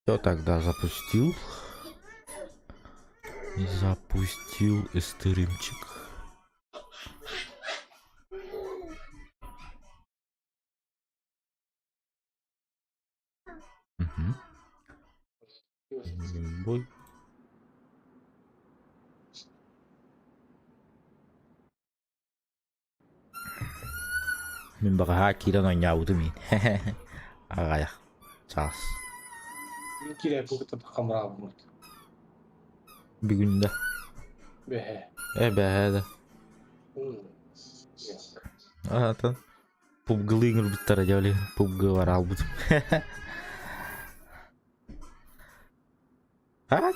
Все, тогда запустил. Запустил стримчик. Угу. Бой. Мен бага киран ойнауды мен. Агая. Чаас. Мен кире бүгүтө камыраа болмойт. Бүгүндө. Бэхэ. Бәһәдә. Атын. Пубгылы иңір бұттара жаули. Пубгы бар албыдым.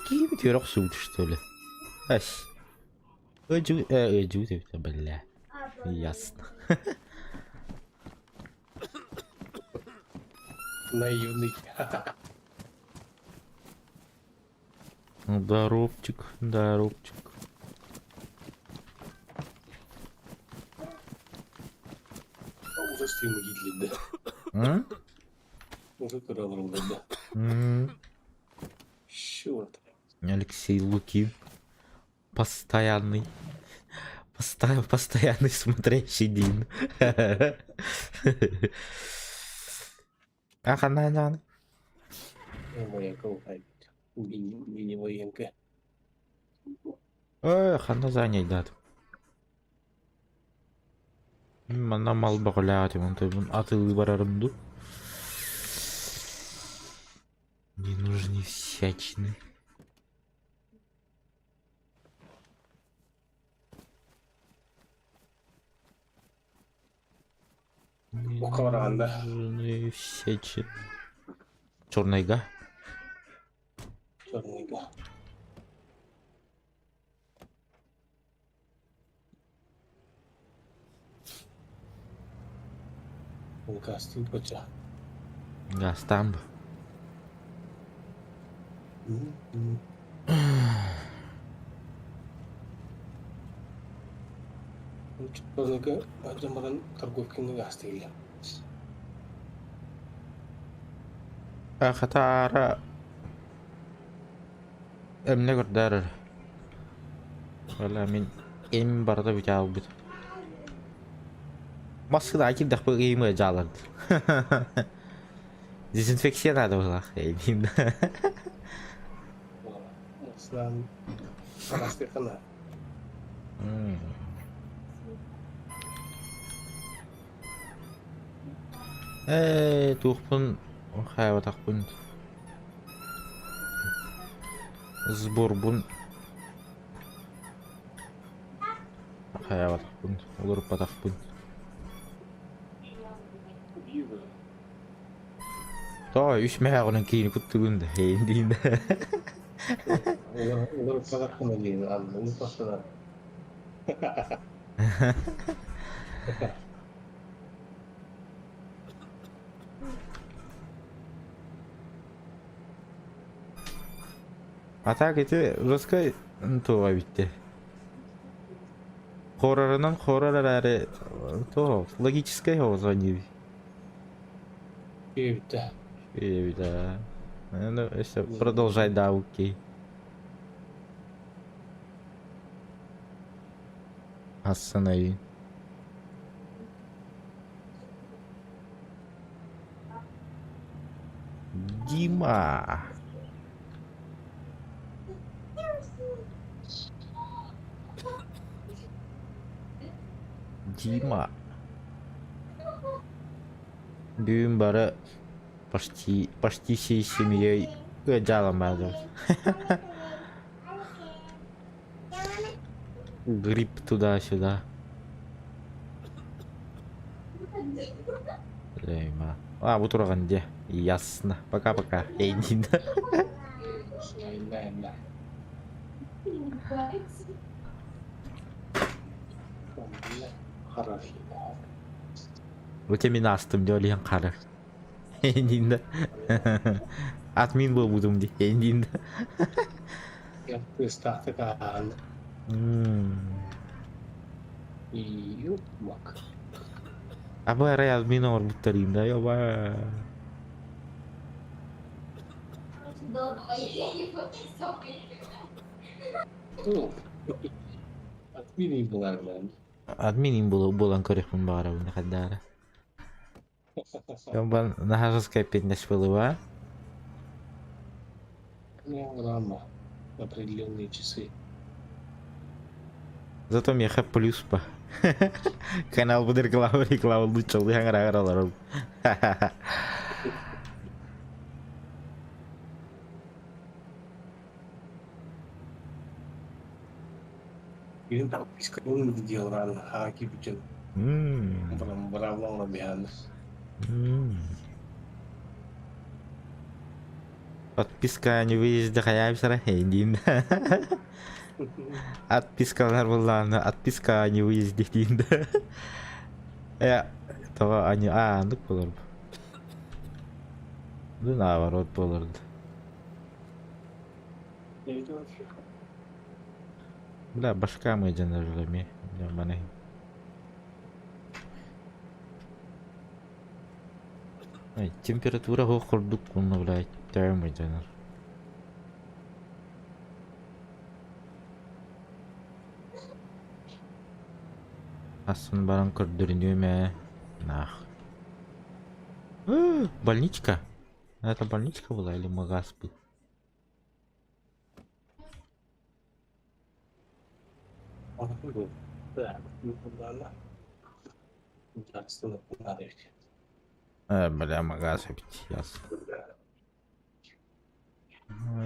Киім терек суыт, что ли? Ась. Öcü de bella. Ясно. Наивный. Здоровчик, здоровчик. Уже стримы гитлер, А? Уже куралар да. Черт. Алексей Лукин. Постоянный. Постоянный смотрящий Дин. Кананян. Моя колхай. Мини военка. Хана занять дат. Мана мал баглятым, он ты атылы барарымду. Не нужны всячины. Укаваранда. Всячины. Черныйга. Черныйга. Гастин поча. Гастамб. Черныйга ажамаран торговкины гастили. Хатара. Эмне көрдер. Вала мен эм барда бит албыт. Маскыда аким дах бу эйме жаларды. Дезинфекция надо было. Эйдин. Аслан. Аслан. Тухпун хайва тахпун. Сбор бун. Хайва тахпун. Группа тахпун. То, үш мәғінің кейін күттігінді. Эйдин. Олар пазархана дейін алды. Не пасына. Атак еті ғызқай тоға бітті. Хорарынан хорарар әрі то логической хоза не. Бейбітті. Да. Ну, если продолжать, да, окей. Останови. Дима. Дима. Дюйм бары почти всей семьей жалом базар. Грипп туда-сюда. Лейма. Вот ураганде. Ясно. Пока-пока. Эйдин. Өте астым делен қары. Эйдин. Админ бол будым де. Эйдин. Я пыстаты каан. Юпмак. Абы арай админ ор буттарим да, ёба. Oh, ini bulan. Admin було корих пун багара не хадара. Йомбан нахажаскай 15 хвилин. Ну, рано. Определенные часы. Зато меха плюс па. Канал буде реклама лучше лихан рагара. Ini tak sekarang video rano. Haki bikin. Beramang lebihan. Подписка не выезде хаябсара хейдин. Отпискалар булланы, отписка не выезде дейін. Я, тоға они андық болар. Бұл наоборот боларды. Бля, башка мы жанрлами. Я мане. Ай, температура хохордук кунна, блядь, термы жанр. Асын баран көрдірінеу ме? Нах. Больничка? Это больничка была или магаз был? Бля, магаз опять, ясно.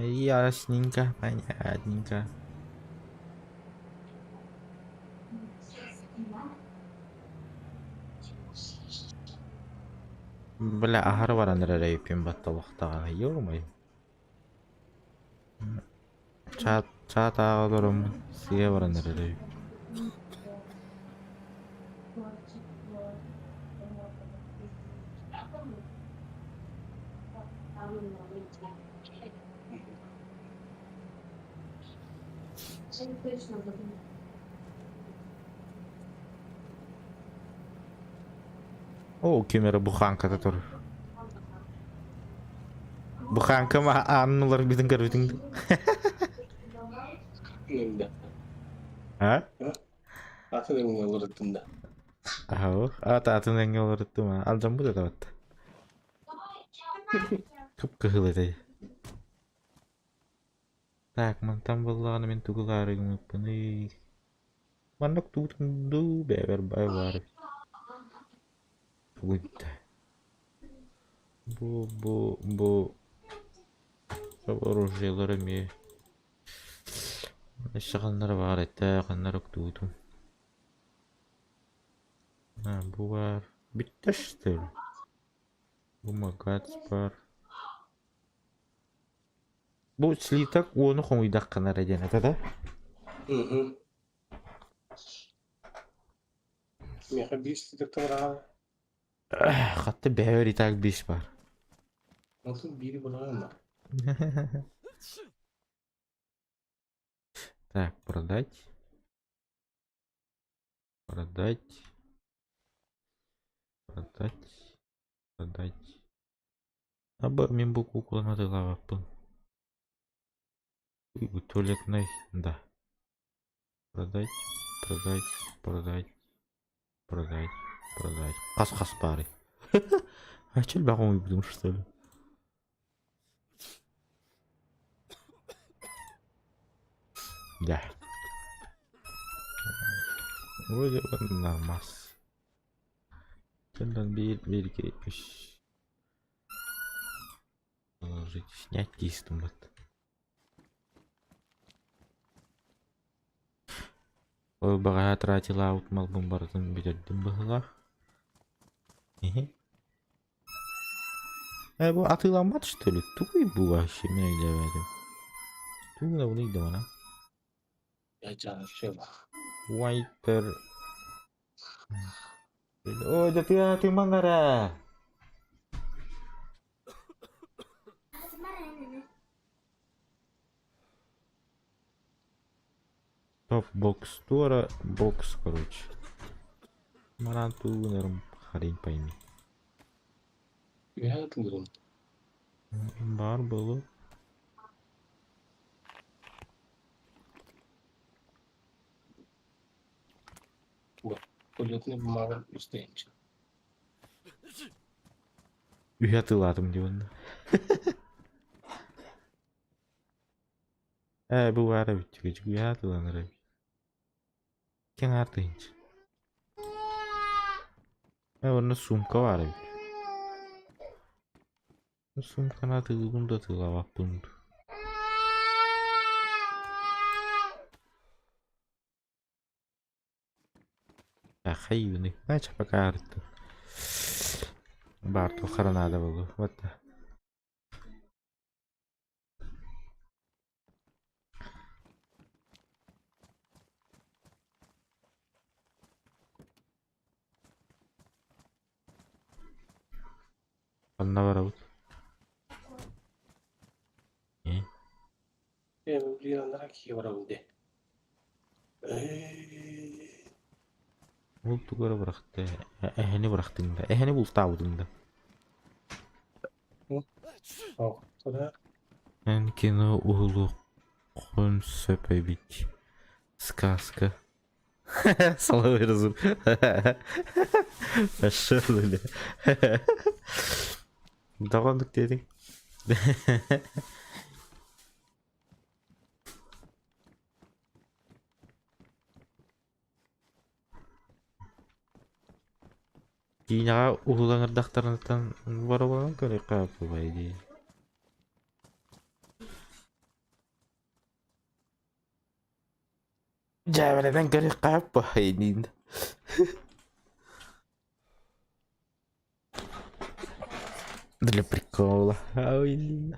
Ясненько, понятненько. Бля, агар баран рейпим батталықтаға, ё-моё. Чат ағылырым, сие баран рейп. О, кемері бұқанқада тұр. Бұқанқы ма анылар бидің көрбетіңді? А? Атын еңі олар өттімді. Ау, атын еңі олар өтті ма? Алжан бұд өті бәтті. Күп күхіл өтей. Так, мантан болғаны мен түгіларығым өппіні. Мандық тұғытыңды бәбір бай барып. Будь. Бу. Оружиелерimi. Шағанлар бар әтті, қанлар өктуытым. Бу бар. Бітті что ли? Бу магац бар. Бу слитак, оны қоңыйдақ қанар әден әті да? Меха бейс слитактың раға. Қатты бәвер и так 5 бар. Насыл бири болған ба? Так, продать. Аба, мен бұл кукланы дылағаппын. Туалетный, да. Продать. Қас бары. А чел бағым өйбідім, что ли? Да. Вроде бы нормас. Челдан бер кейпіш. Положить, снять дейстім бат. Ой, баға тратила аутмал бомбардын бедердім бұғыға. Bu atılanmat что ли? Туй bu вообще, меня делали. Туй на уник давана. Я чана шева. Wiper. Oh, hati-hati mangara. Топ бокс тура, бокс, короче. Маранту, наверное, хрень пойми. Я отлырым. Бар было. Вот. Полетный бумага устенчик. Үй атыладым деп onda. Bu ara bitecek. Үй atılanır. Ken artınç. Onun sumka var. Suмканы atığım da atılabak bunu. Hayvını. Ne çapak ağrıttı. Barto karanada buldu. What the? Anna var avut. Ben bir yandan ki var önde. Buldu göre bıraktı. Eheni bıraktın da. Eheni buldu avudun da. Oh, sonra Enkini ulu kon söpebik. Сказка. Сала выразил. Пошел ли? Даванdık dedik. Kinaga ulang ırdaktarından var göre kapı baydı. Cevherden göre kapı baydı. Для прикола. Ой, блин.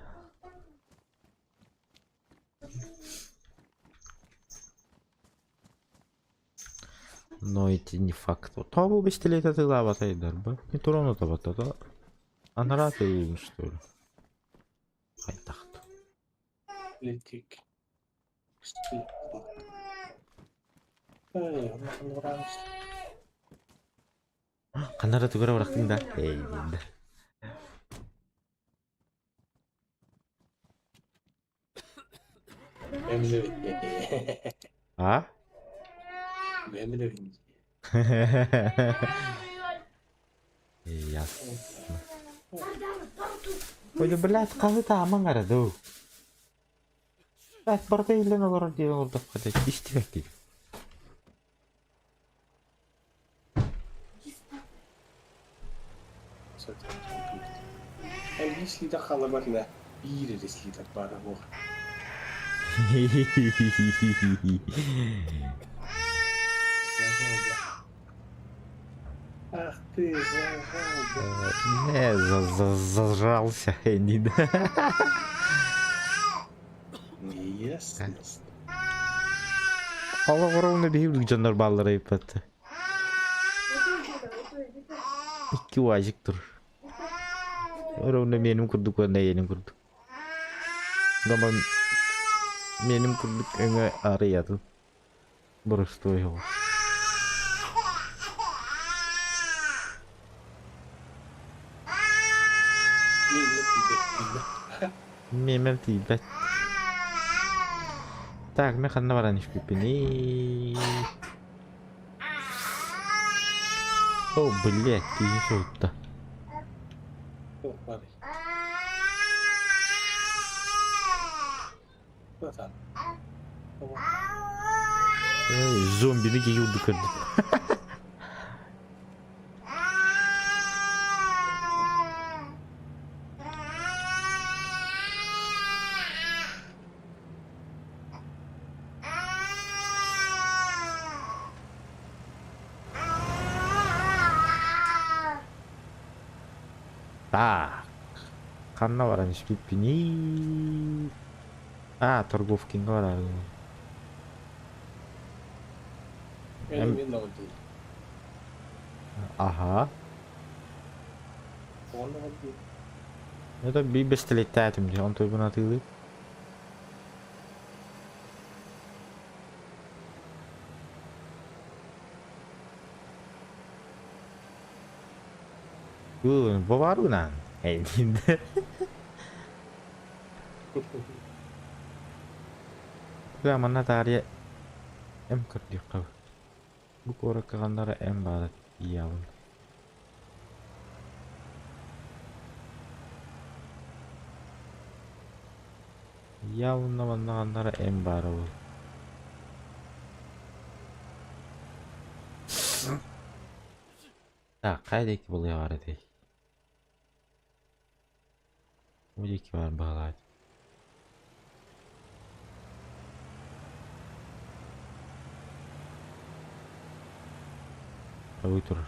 Но эти не факт. Табу бестелет это лава тайдар бы. Не турону табата да. Анараты им что ли? Хай тахт. elektrik. İşte. Onu uğramış. Kanara tugara bıraktın da. Ey dinde. Memle. Ha? Memle. Ясно. Ой, блядь, скажи там, ангара, Блядь, борда или на городе oldu kadar istifak gibi. En riskli de kalabalık. Bir riskli de var bu. Ах ты, Не, зажрался, Энин. Неясно. Allah ровно бегают жандар баллары yapatı. İki vacıktır. Ровно benim kurduk ve benim kurduk. Ama benim kurduk enge arayatın. Burası da yok. Memem tiba. Так, мы хана вараниш пипини. О, блядь, ты не шутка. Зомбini giyildi kırdı. Так. Хана вараниш пипини. Торговкинга варан. Benim de oldu. Aha. Onu oldu. Это bir bestelettatim diye. Onu buna atıldı. Babaru nan. Elinde. Gak mana tadi em kerja kau. Bu korakanlara en barat yavun. Yavunlamanlara en bara ol. Ha, kaydaki buluyor var değil. Bu iki var bağlayıcı. Uyturur.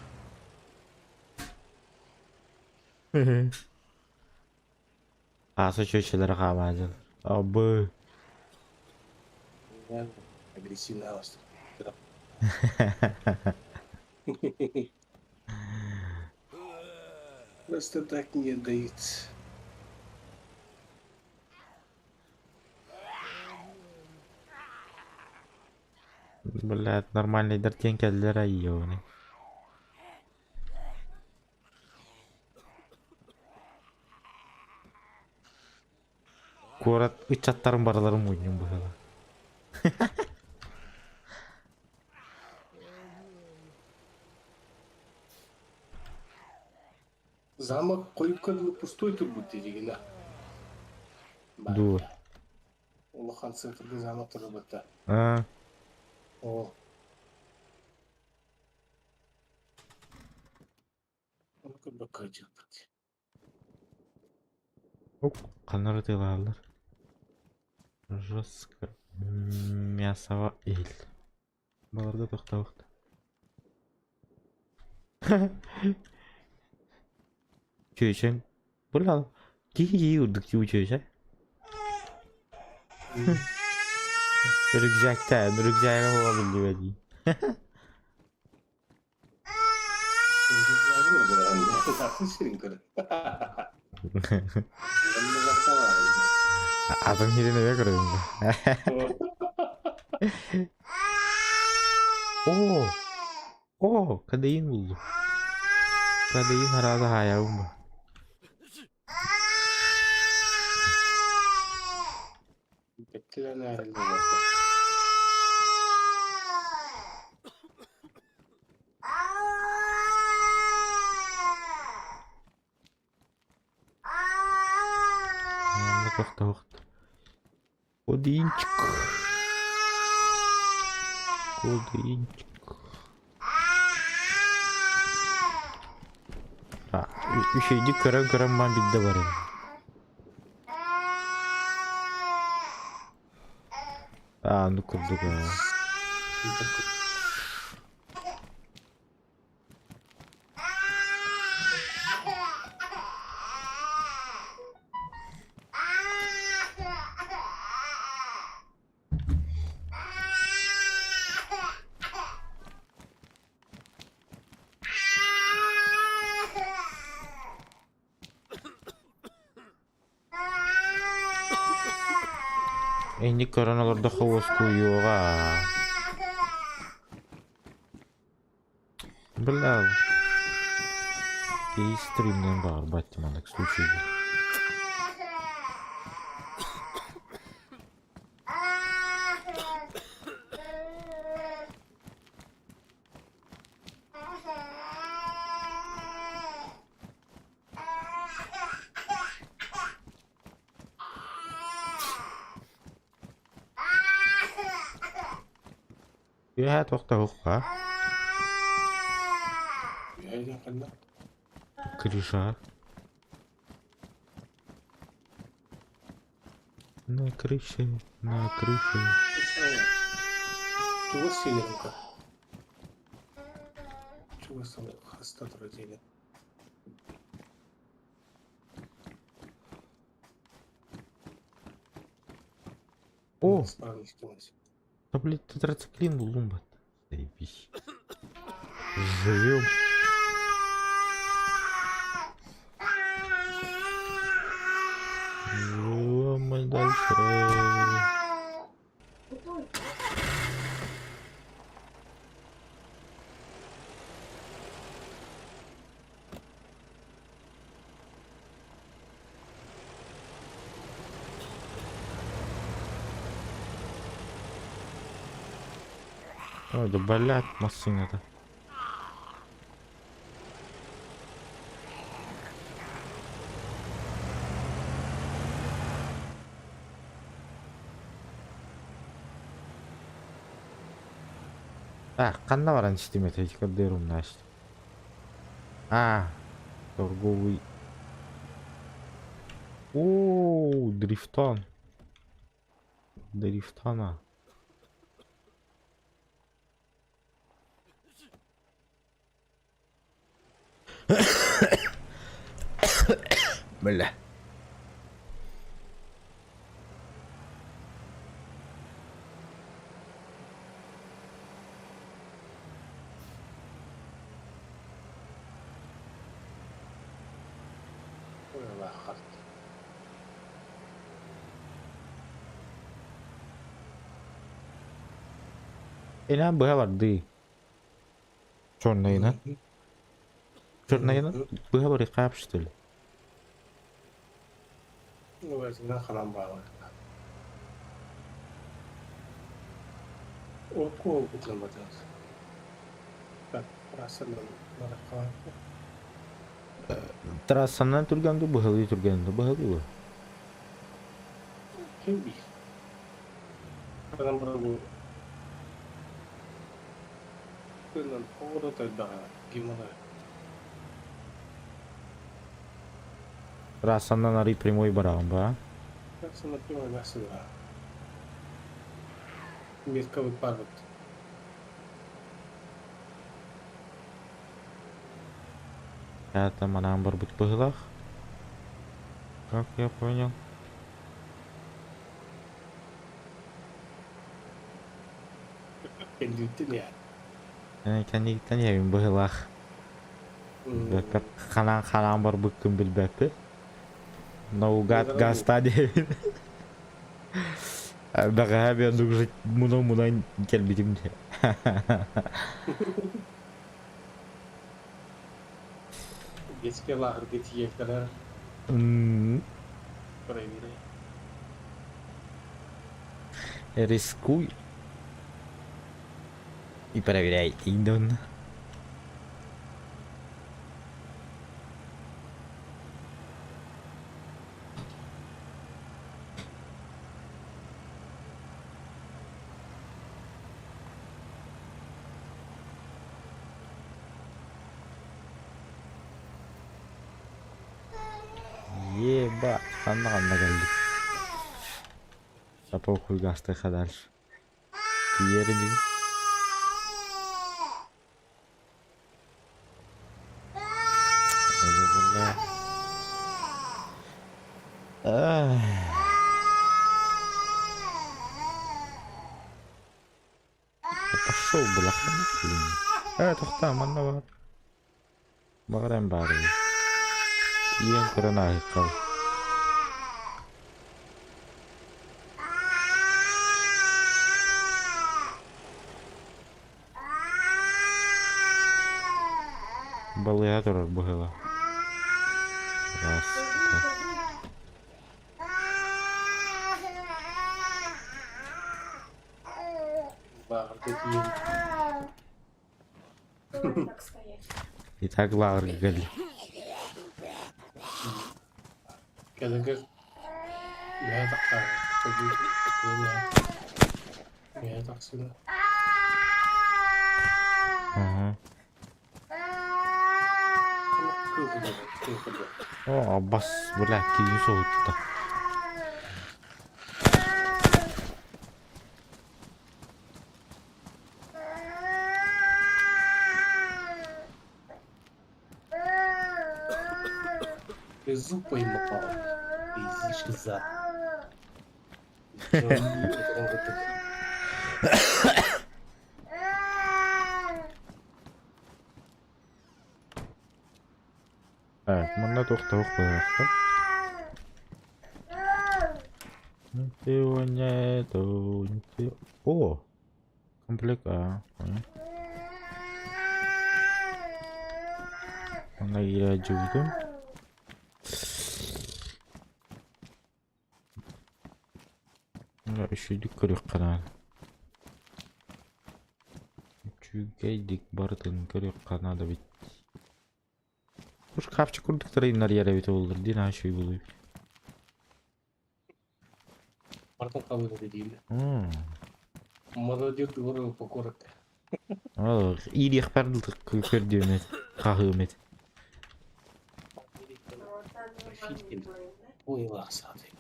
Ası çöçelere kalmacı. Abi. Yani agresivno hasta. Просто так не дают. Блядь, нормальный дартен келдер айёны. Город ычаттарым бараларым ойнайм быхала. Замок коюп кәдімгі пустой тұр бұтты деген. Ду. Улахан цифрды замок тұры бұтты. А, О. Onu bakacak бұтты. оп, канары тыйлалар. Жестко. Мясова эль. Баларда тоқтабықты. Чөйшен. Бұл ки урдук чуу чөйшен. Рюкзакта, рюкзага болабылды бәди. Adam yerine ve kırıldı. Oo. Oo, kadein buldu. Kadein herhalde hayalım bu. Bekleyen ayrıldı bakın. Toxta. Kodinчик. Ha, bir şeydi kıran ben bir de var. Aa, nu kurduk ha. Endi koronalarda havas koyuyor'a. Бля. И стримным бар, Батманок, случай. Ya toxta ha. Yayın kanda. Крыша. На крыше, на крыше. Чего севернка? Чего сам хаста родили? О, Справились. да блядь, тетрациклин лумбат. Заебись. Живем. Живем мы дальше. Ой, да блядь, машина-то. Қанда баран иштемейт эч кадырымда ашты. Торговый. О, дрифтан. Дрифтана. Бля. Ой, Аллах, харт. Эна быга барды. Чорныйна. Чорныйна быга бары кап, что ли? Ну, возьми, ханам бала. О, кого куплен батас? Так, расадан, наракка. Трассанан турганды быгалы турганды быгалы бу. Kim bilir? Ханам бала. Кынан орда тайдага, гимала. Трассанан ари прямой барам ба. Как например, насыга. Метковый парк. Это манам бар бут быгылах. Как я понял. Эльдитин я. Кәнегеттен ябин быгылах. Бәппәп ханан бар быккын билбәппе. Наугад гаста дебин. Бәға бен дугжит мунан келбитим де. Geçke lahır geçecekler. Проверяй. Рискуй. И проверяй, Индон. Ебать, қанна келдік. Сапа хуйгасты қадар. Киерді. Пошел, бляха, блин. Тоқта, манна бар. Бағарам бары. Киен көрін айыққал. Балыя тұрар бұғыла. Раз, два. Lahır geçeyim. И так лағыр кәлі. Gelecek. Ne takar? Ne taksın? О, Аббас, бля, кейін соғытты. Зуб поймал. Изишь за. Мында тоқтауық болақта. О, комплект, Мына ире жүрдім. Үшүйдік көрек қанан. Şugaydik bardın görüyor Kanada bit. Uş kapçı kurdukları inler yere bit olur. Dina şey buluyor. Партон кабыл dediğimde. Hmm. Diyor doğru pokorak. Al, iyi ihbarlık kördüğümet. Kahımet. Uylar zaten.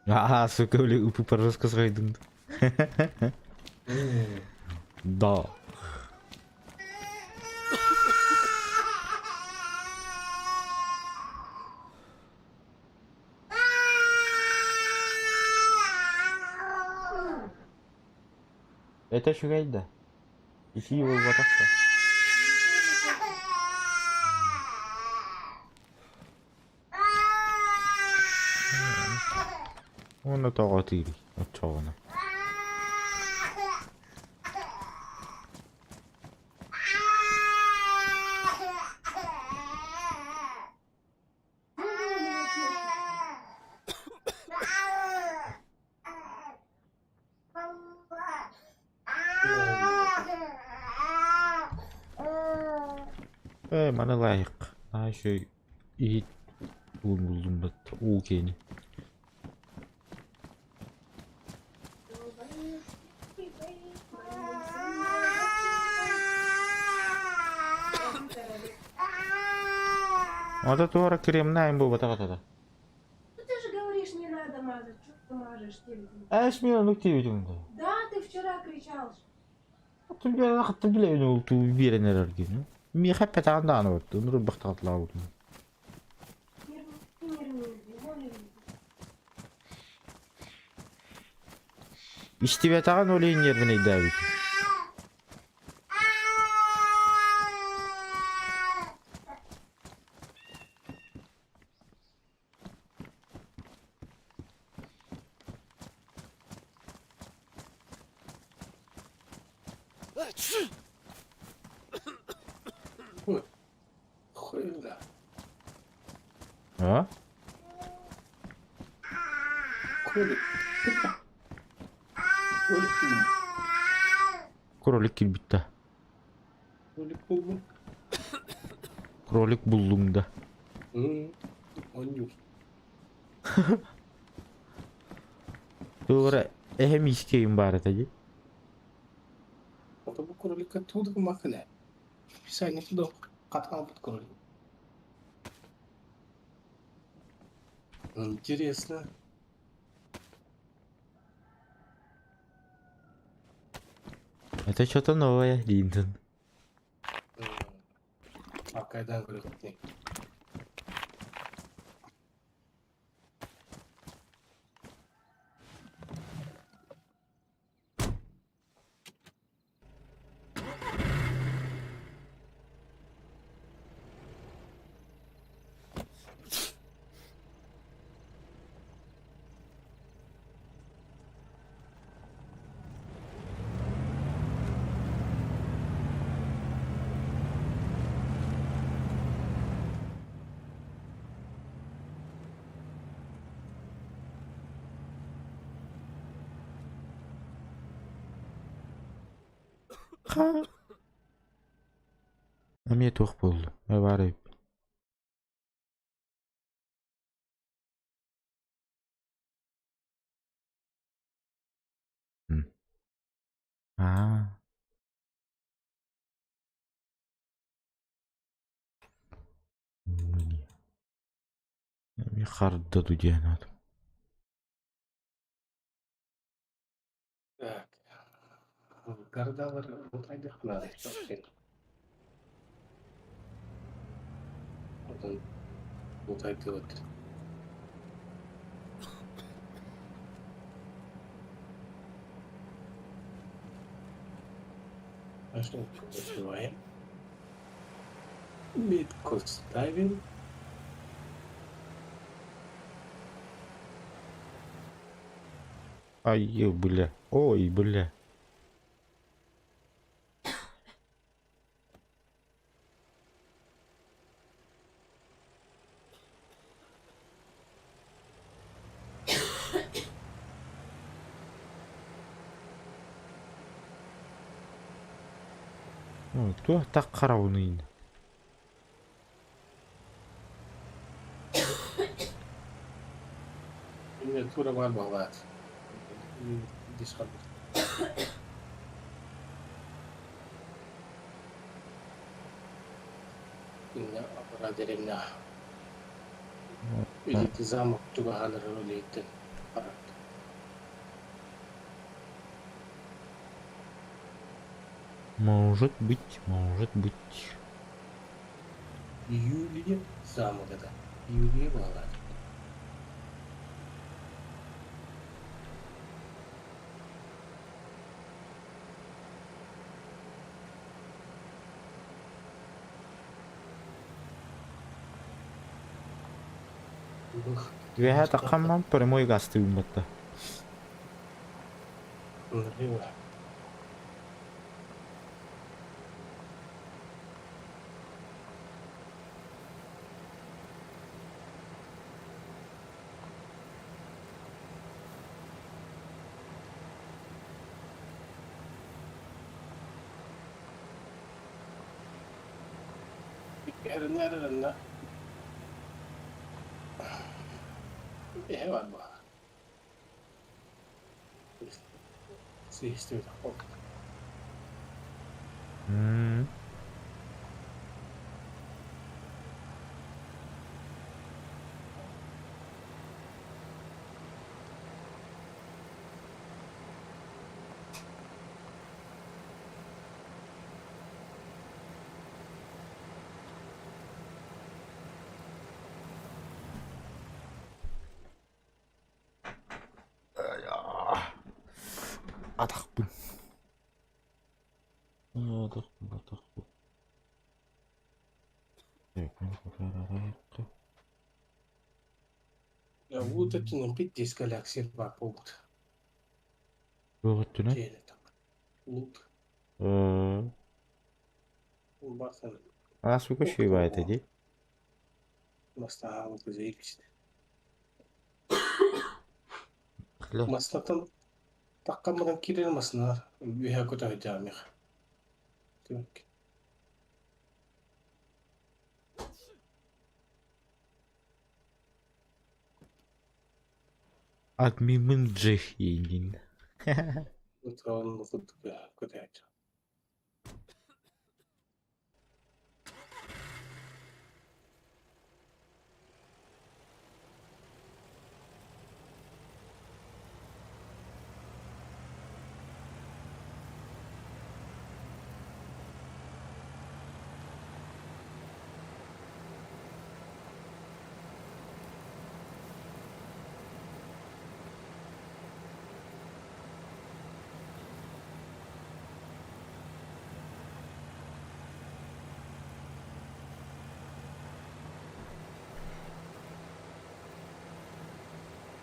Aa, söyle upu paras kısaydın. Da. Это şuraydı. İki yıl batakta. Onu da atayım. O çoğuna. Bana layık. Ha şey iyi buldum bak. Okey. Вот это вора кремная был вот это. Ну ты же говоришь, не надо мазать. Что ты мажешь телефон? А я смело ну ты видел. Да, ты вчера кричал. Ты бля хатты бля ну ту бирен эрген. Ми хаппа таганда вот. Ну бахтат лаут. İştive tağın olayın yerine David. Хуйля. Ha? Кролик. Кролик. Krolik kil bitti. Кролик buldum. Krolik buldum da. Oynuyor. Doğru. Hem iskeyim bari tacı. O da bu krolika tuğdu makine. Bir saniye tuğdu. Katkan bu кролик. Интересно. Это что-то новое, Линдон. А когда кролик? Ha. Ama toh buldu. Ne var ya? Ha. Bir karda duyacağın adam. Так. Городалар отайдық надо. Одан отайды отыр. Что открываем? Метку ставим. Ай, бля. Ой, бля. Ой, тух так қарауынын. Мне тура var bağlat. Diş kalır. İnne apara derimna. Илити замок туга халар ролейтен. Парат. Может быть, может быть. Юлия замок это. Юлия bağlat. Веха таққанман прямой гасты умбатта. Nereden? var bağlat. Sihistiyorduk. Атақпын. Атақпын. Ja, вот это не пить диск галаксия два пункт. Жоғыттына. Лут. Басан. Асука шивайта ди. Мастаға көзейгішті. Қылы. Мастатан таққамыдан кирен масынар. Үйе көтәгі жамиқ. Түмек. Адмимін джих еңін. Өтірауын мұқыдығы көтәгі.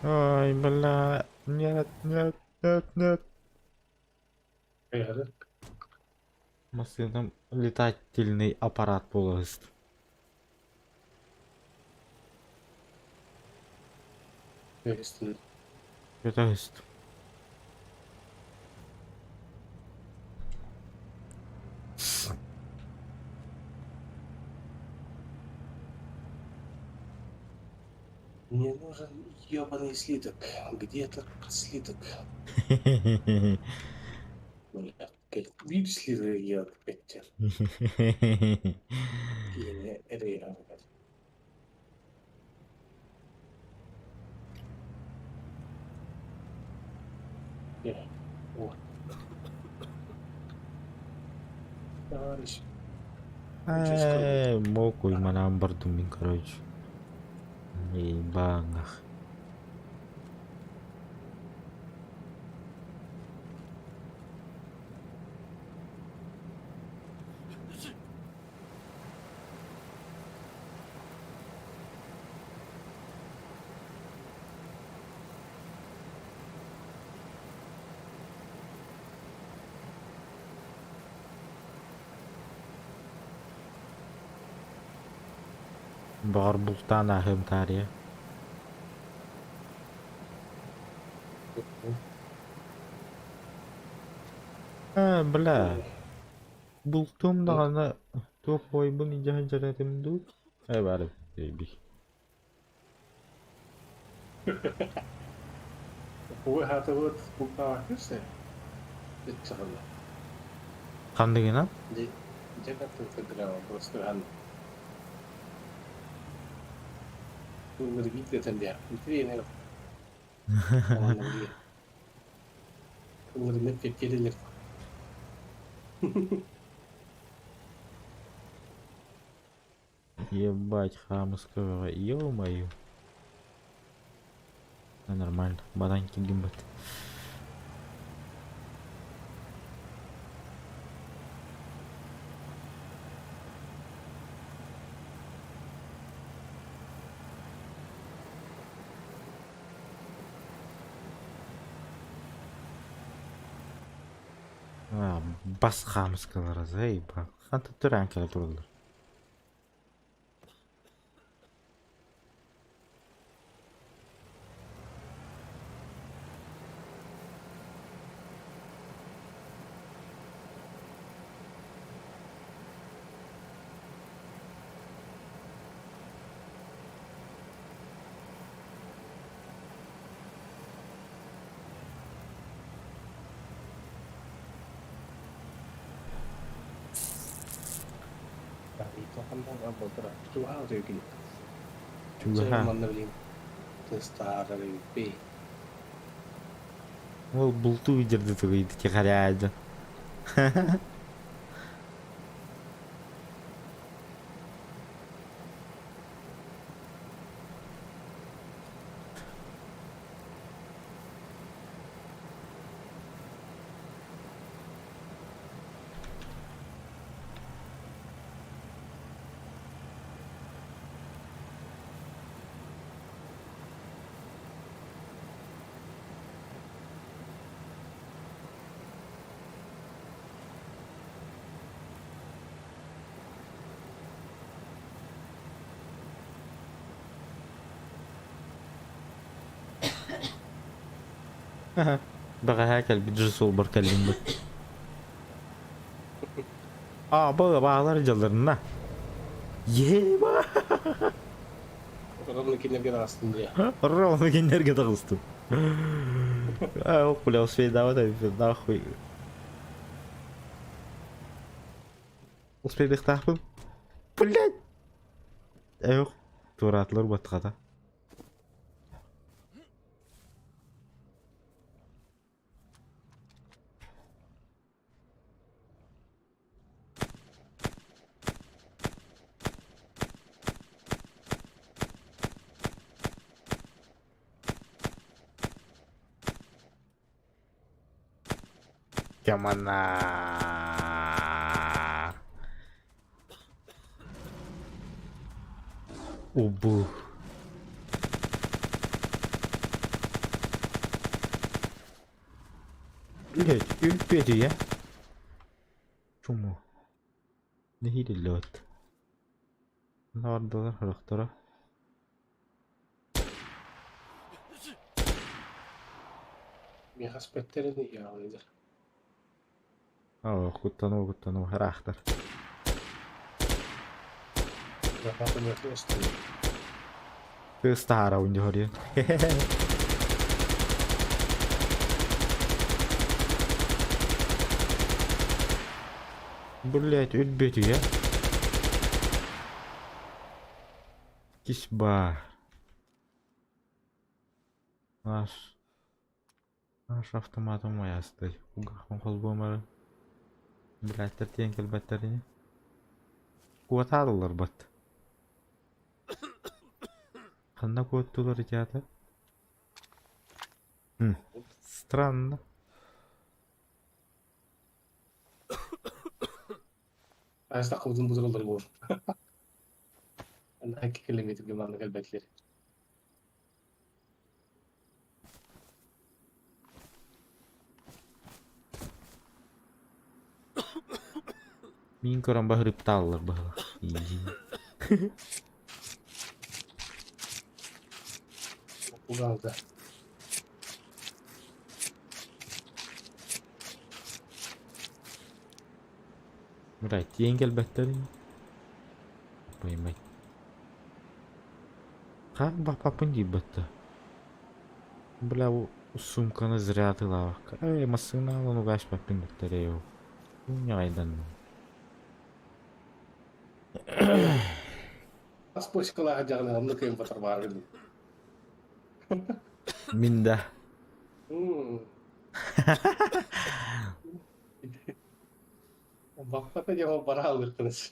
Ой, бля. Нет. Әйірі. Масыным летательный аппарат болғыз. Әйістін. Өтәгіз. Мне нужен ебаный слиток. Где этот слиток? Бля, bir слиток я опять. Yine ereye. Вот. Товарищ. Мокуй манам бардумин, короче. Ебанах. Бар бұлтан ахым тария. Бля. Bultum da ana top boy bunu jahajaretim du. Bari baby. هو هذا هو بقى كيسه اتشغل Kandigina? دي جاكت تدرا برستوان ونرجيك تنديا انتي هنا كمان نرجع ونرجع في كده اللي Ебать, хамского, ё-моё. Да нормально, бананки гимбат. Бас хамского заеба. Ханты түранкеле турдулар. يعني طبعا أنا بقدر شو هذا يقول Чуга زي ха. ما نبلين تستعر بي Ол булту видерди тугуйду ки каряажы. Baka hekel bir cüz ol barkallim bak. Baka bağlar calarına. Yeba. رغم كنا كده أصلا Ровно генерги дагыстым. Окуля успей давай нахуй. Успей бехтахпым. Блять. Yok. Turatlar batkada. Kemana? Ubu. Блять, империя. Чому? Не гилет. Нардаlar harıktara. ميخاس بترني يا ولد Kuttanov harahtar. رفعت من الوسط Kıstara oyuncu horiye. Блять, ölbedi ya. Kişba. Наш автоматом моя стоит. Угахом холбомары. Блять, тертен келбеттерini. Kuat alırlar bat. Kanda kuattılar icatı. Странно. عايز تاخد المدير الضريبون انا هيك كلمتي بما انك البيت لي Min koran bahırıp dağılır bahıla. İyi. وقاعدة Right, yengel betlerin. Поимать. Как бы папа не бета. Бля, сумканы зря тыла. Эй, масына алын угаш папин беттерею. Не айдан. Pas pos sekolah jangan kamu kayak motor baru. Минда. Hmm. Bapak aja mau parah terus.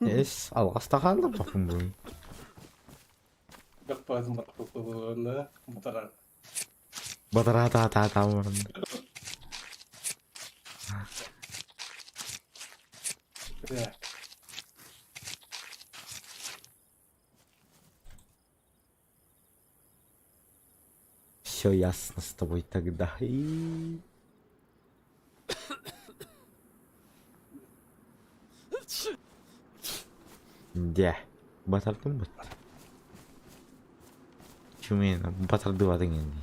Эс, алгаста калды папын бу. Gak pas motor motoran. Бадара та мурын. Ya. Все ясно с тобой тогда. И... Де, батардым быт. Чумен, батарды бадың енді.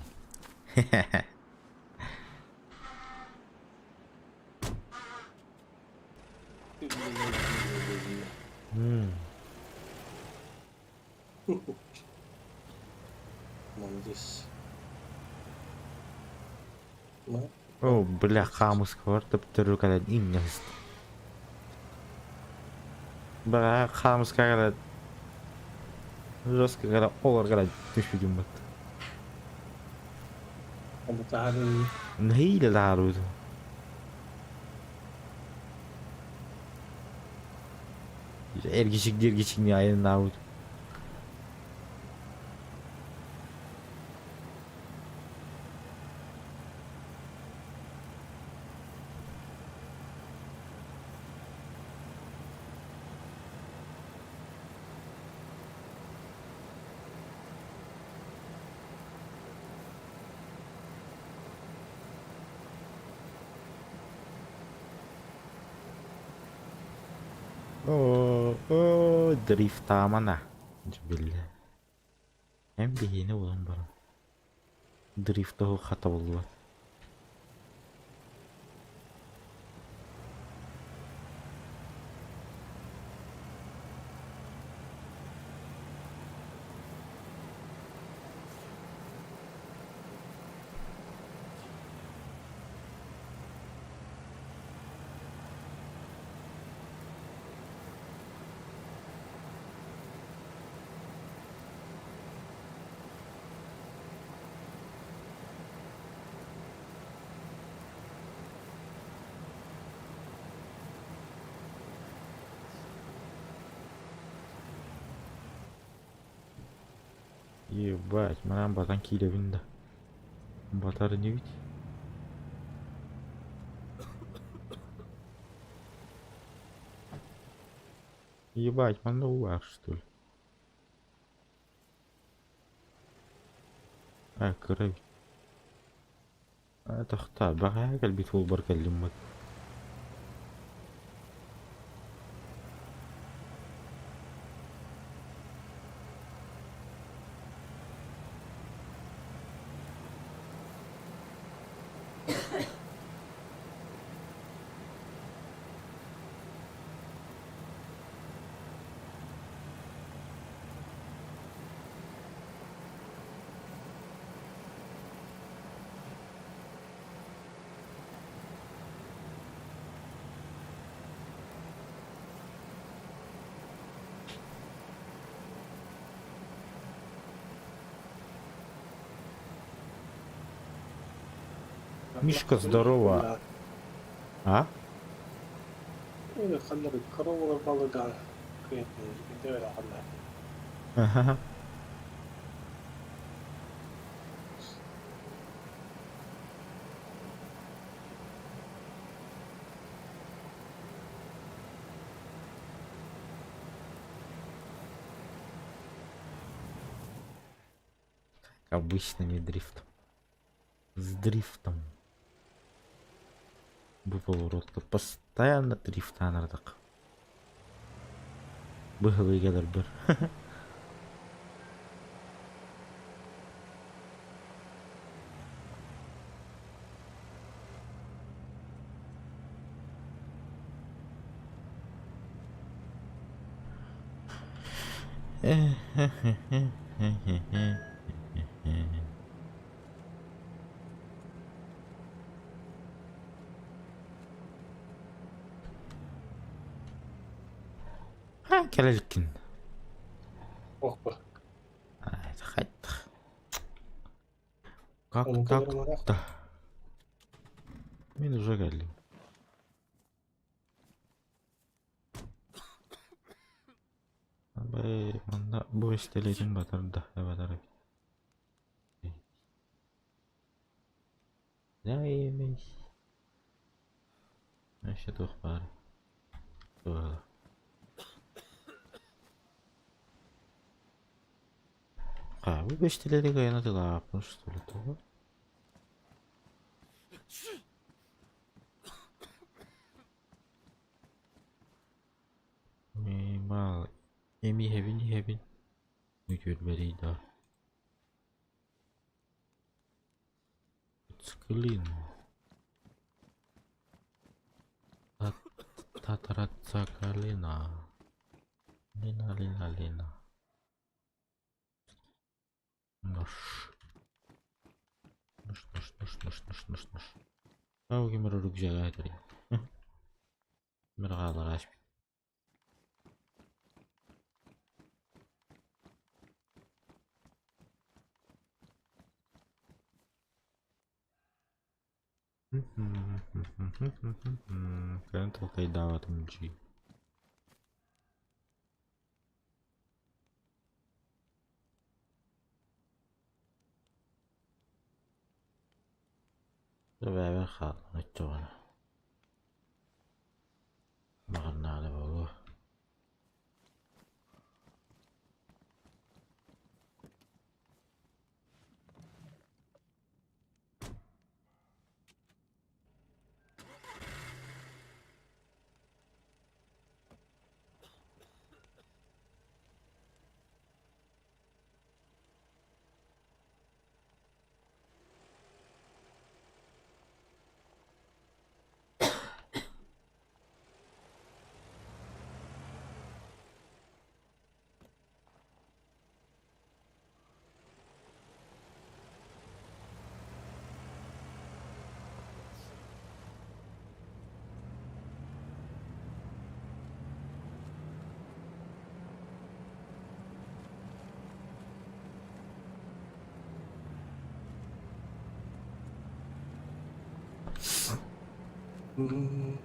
Manjus. Nah, О, бля, камус var тыптыру калад ингез. Бля, камус калад. Жестко калад, олар калад түшүдүм бат. kamu tahan Нейли лару. Эргичик не айын аут. О, дрифта мана. Жибилли. Hem bihine ulan bana. Drift'te o hata buldular. Ебать, манам батан килебинде. Батары не ведь? Ебать, манда уар, что ли? А, кровь. Это хта, бага кальбит фул баркалимат. Мишка, здорово. А? ini kan dari kerumunan balagan kayak itu ya kan. Ага. Обычно не дрифт. С дрифтом. Bu pоворотта постоянно дрифтан ардык. Быгылы келер бир. Ha gelecekkin. Oh be. Haydi kaydık. Onun Kalk kadar merak. da. Ben uza geldim. Abi bana bu isteledim batardı. Evet abi. Neymiş? Neyse dur bari. Dur. Abi bu isteleri kaynadı la yapmış. Dur. Mal. Emi hevin. Mükemmel. Sıkılın. Tataratsa kalina. Lina. Noş. Noş. Tahu kimeruduk jaga tadi. Mereka laras. Kalian terkait dapat menci. Coba hal ngecoh. Makan ada bawa.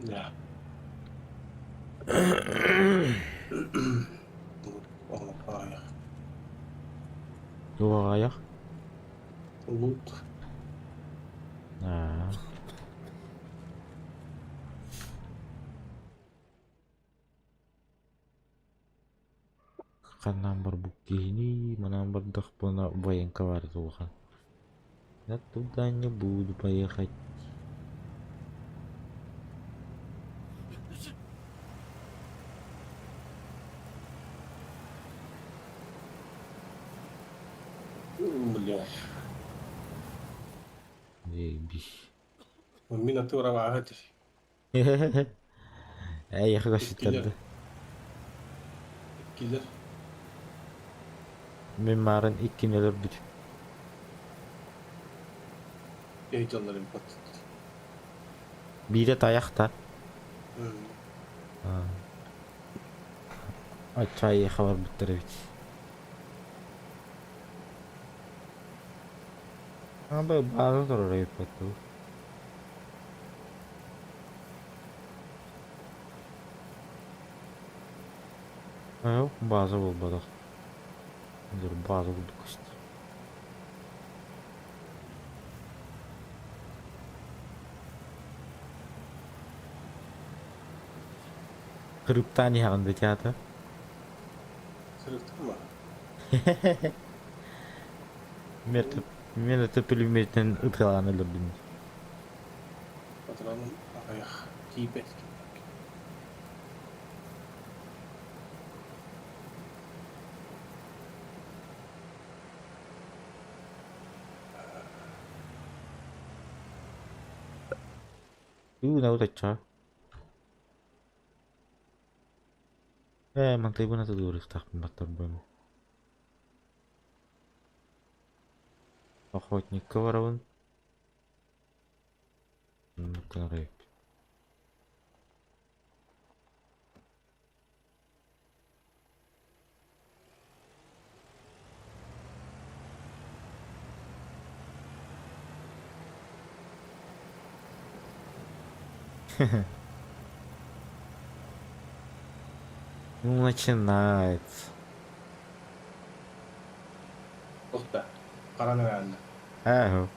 Ya. Oh ayak. Dua ayak. Loot. Nah. Kan nomor bukti ini menambah dah pernah bayang kawar tuh kan. Itu tanya bu bayar kayak. Milyon. Lebih. Miniatura واحد. Ayah kasih Etkiler. tanda. Etkiler. Mimarın iki neler bir. Heyecanlarım patladı. Bir de ayakta. Hmm. Açayı haber bitirmiş. Ama bazı da oraya yapıyor. Yok bazı bulmadık. Dur bazı bulduk işte. Kırıptani hakkında kağıdı. Sırıktın mı? Mertep bilmekten ıtkalanılırdım. Patronun ayak. Tibet. Ne olacak? Emang tadi pun ada dua tak pembatas bom. Охотникка барабын. Кынырайып. Ну, начинается. To'xta. Qaranaverdi. Ага.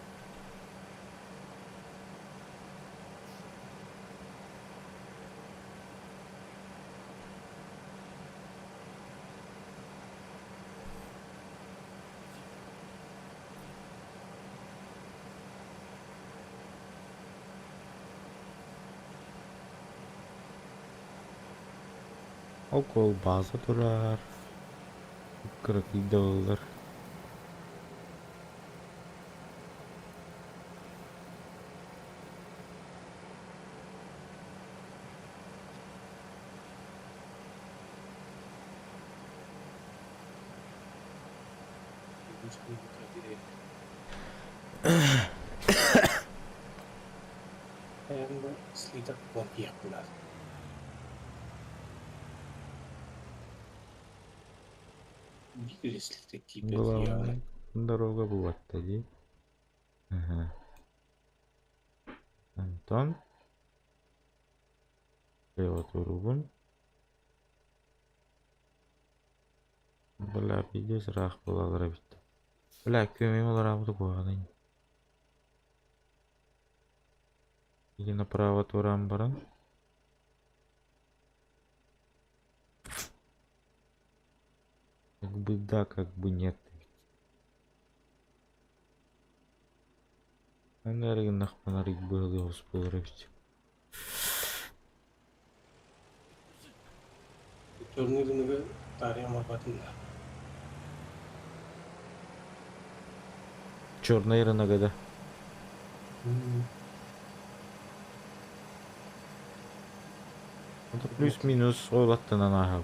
Okul bazı durar. 40 dolar. Endi slita qo'rqib bo'ladi. Если кипит, Главная дорога была тоді. Ага. Антон. Привод урубун. Бля, видео сразу было грабить. Бля, көмей олар абды қойғанын. Или направо турам баран. Как бы да, как бы нет. Энергия нахпанарик был его спылрывать. Turnirini tarayama batında. Черная рынок, да. Это плюс-минус олаттан ага.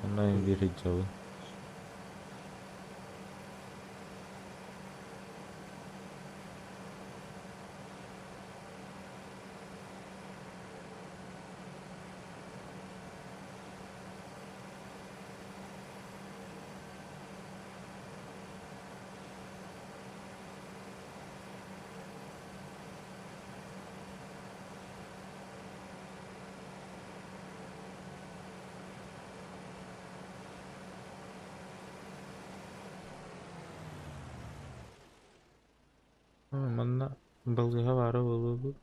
Она им берет жабы. Манна балгыга бары болуду.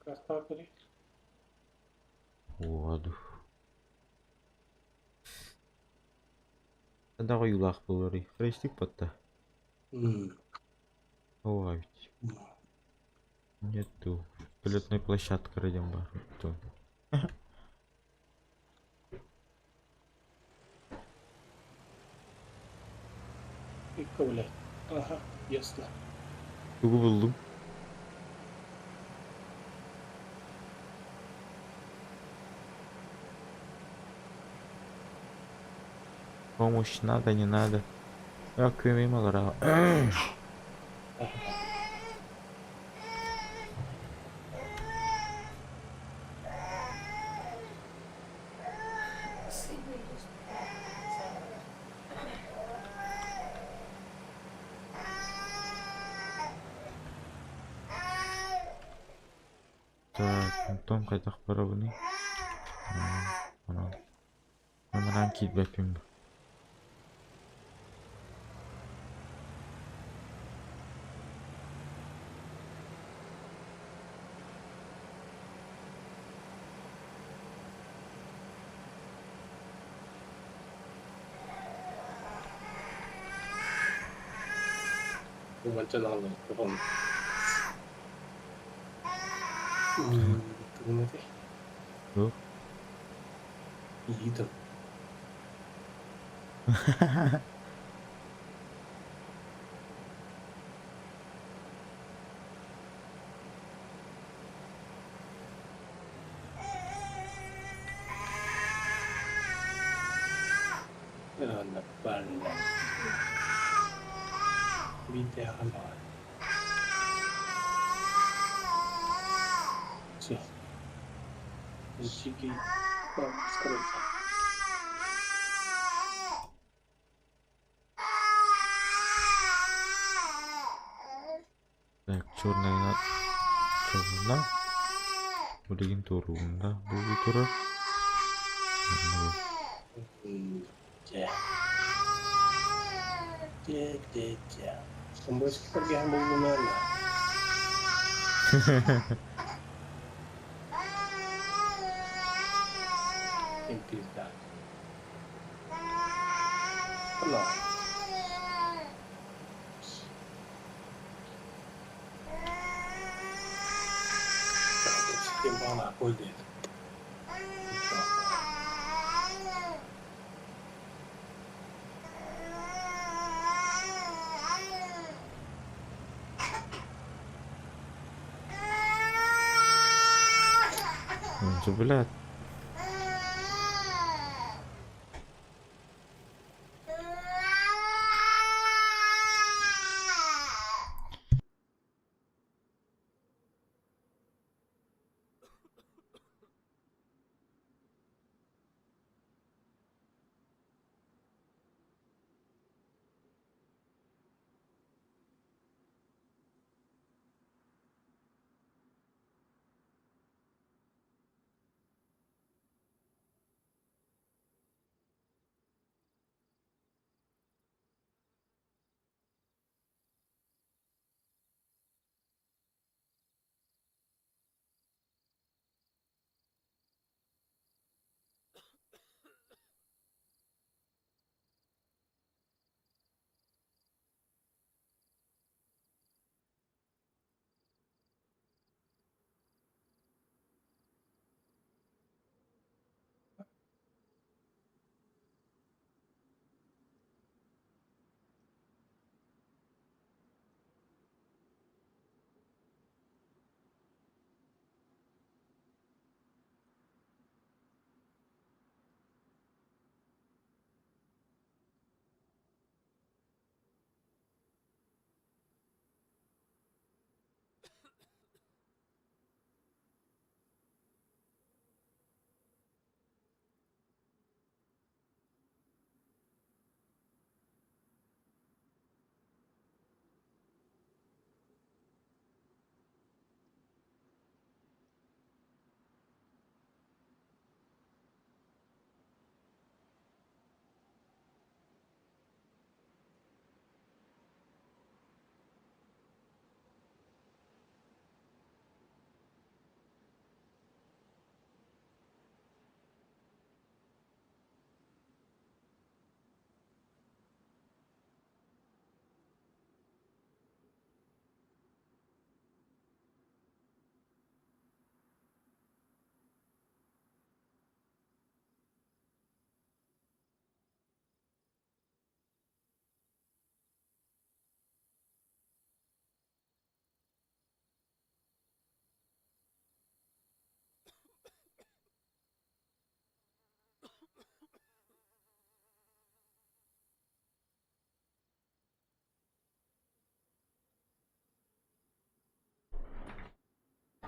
Каста керек. Оду. Да юлах болары. Хрестик потта. Ова ведь. Нету. Полетной площадка радиом бар. Кто? İlk kabul et. Aha, ясно. Тугу buldum. Помощь надо, не надо. Я көмейм алар. Так, Антон қайдақ бара бұны? Мынан кит бәпем. Bu maçtan aldım. Yapalım. Durmadı. Yok. İyiydim. Grande bella. Vite allora. Sì. Il cicchi. No, scherzo. Curna udah turun dah bulu turun. Cek. Cek. Sembus pergi hamil gimana? Impis dah. Kenal. Timbang nak boleh. Coba lihat.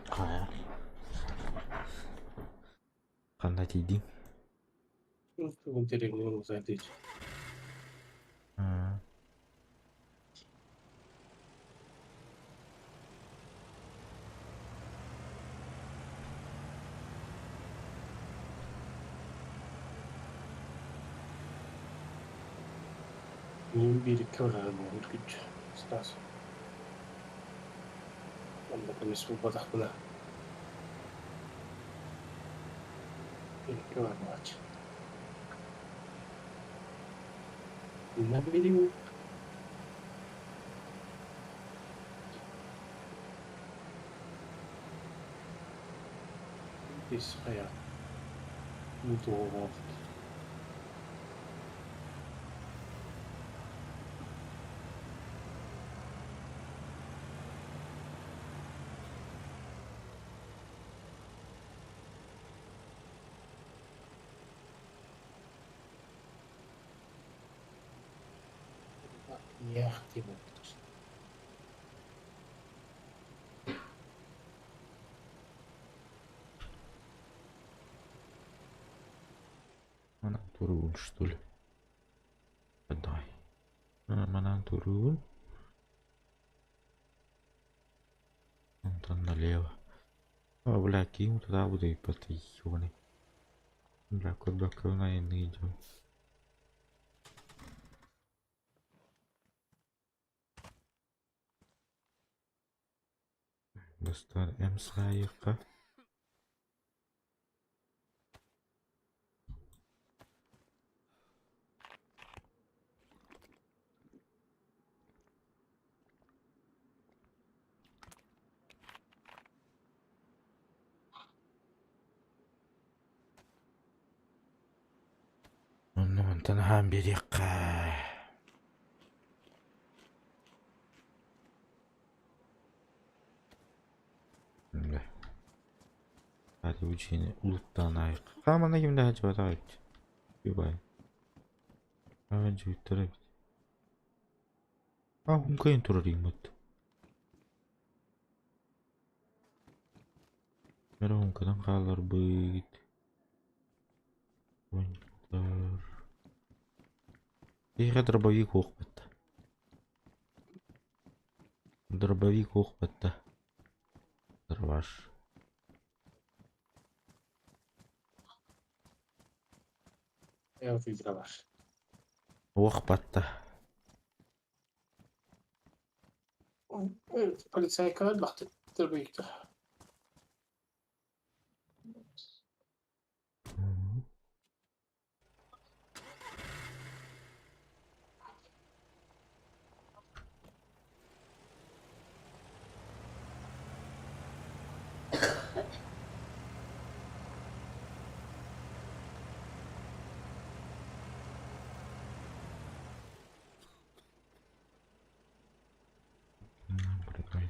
Kayak karena tiding. Untuk mencari minum saja. Bir kıvrar mı olur güç. Stas. Anda kami sudah pula. Bir kıvrar mı aç. Ne bileyim. Biz hayat. Mutlu olmak. Яхти болду. Mana turun что ли? Дай. Mana turun. Там налево. Бля, кем туда буду и ебаный. Бля, куда наверное идем. Достар М-сайыка. Ну, Антонхам берега. Бля. Hadi uçini uluttan ayık. Kamana kimde hacı var ayık. Bir bay. Önce bittire bit. Ah, kayın turarıyım bit. Merhaba kadın kalır bit. Oyuncular. İyi дробовик ох бітті. Дробовик ох бітті. Дробаш. Я вот игроваш. Ох бітті. Evet, polizeikören macht der Weg da. Bırakayım.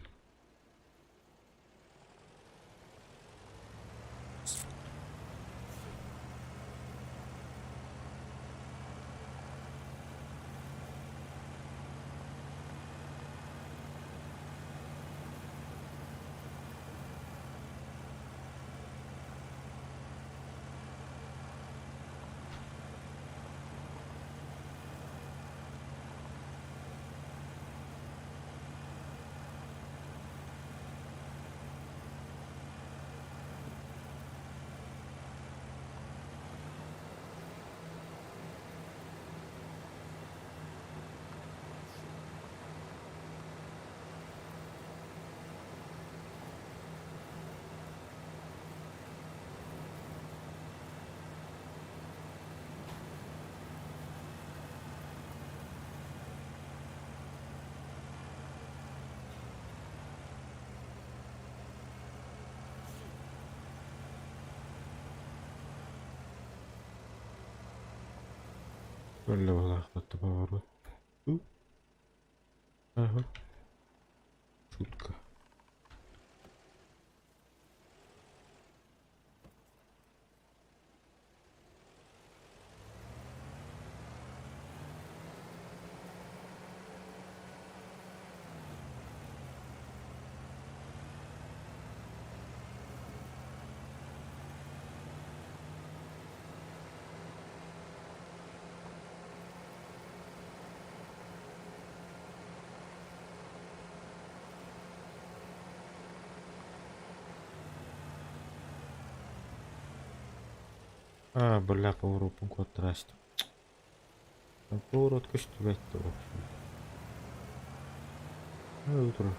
Böyle лохота поворот. Ага. Шутка. Бля, поворот пункт трасти. Поворот кыш түбәтті вообще. Утро.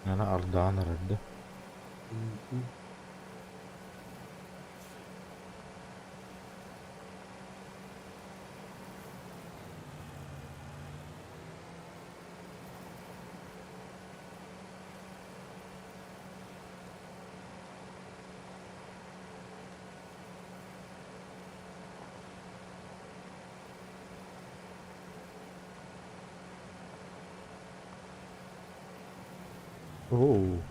Ana ardahan herhalde. Оу.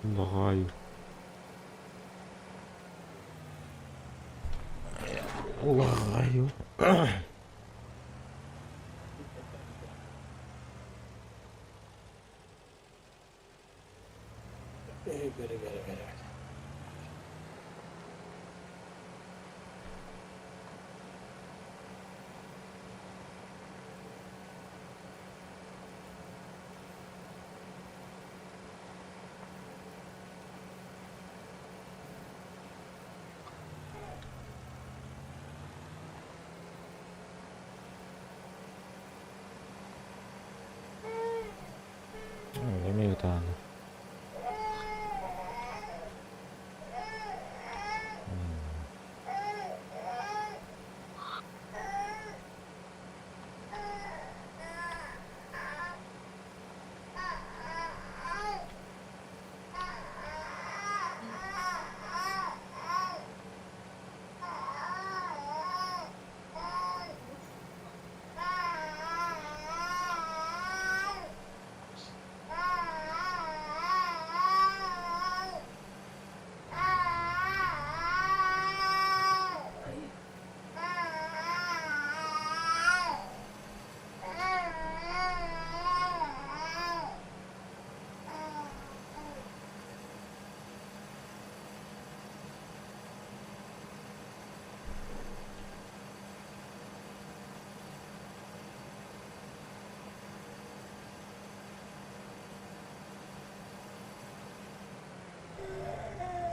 Лагаю. Лагаю. Göre. Öyle mi tane?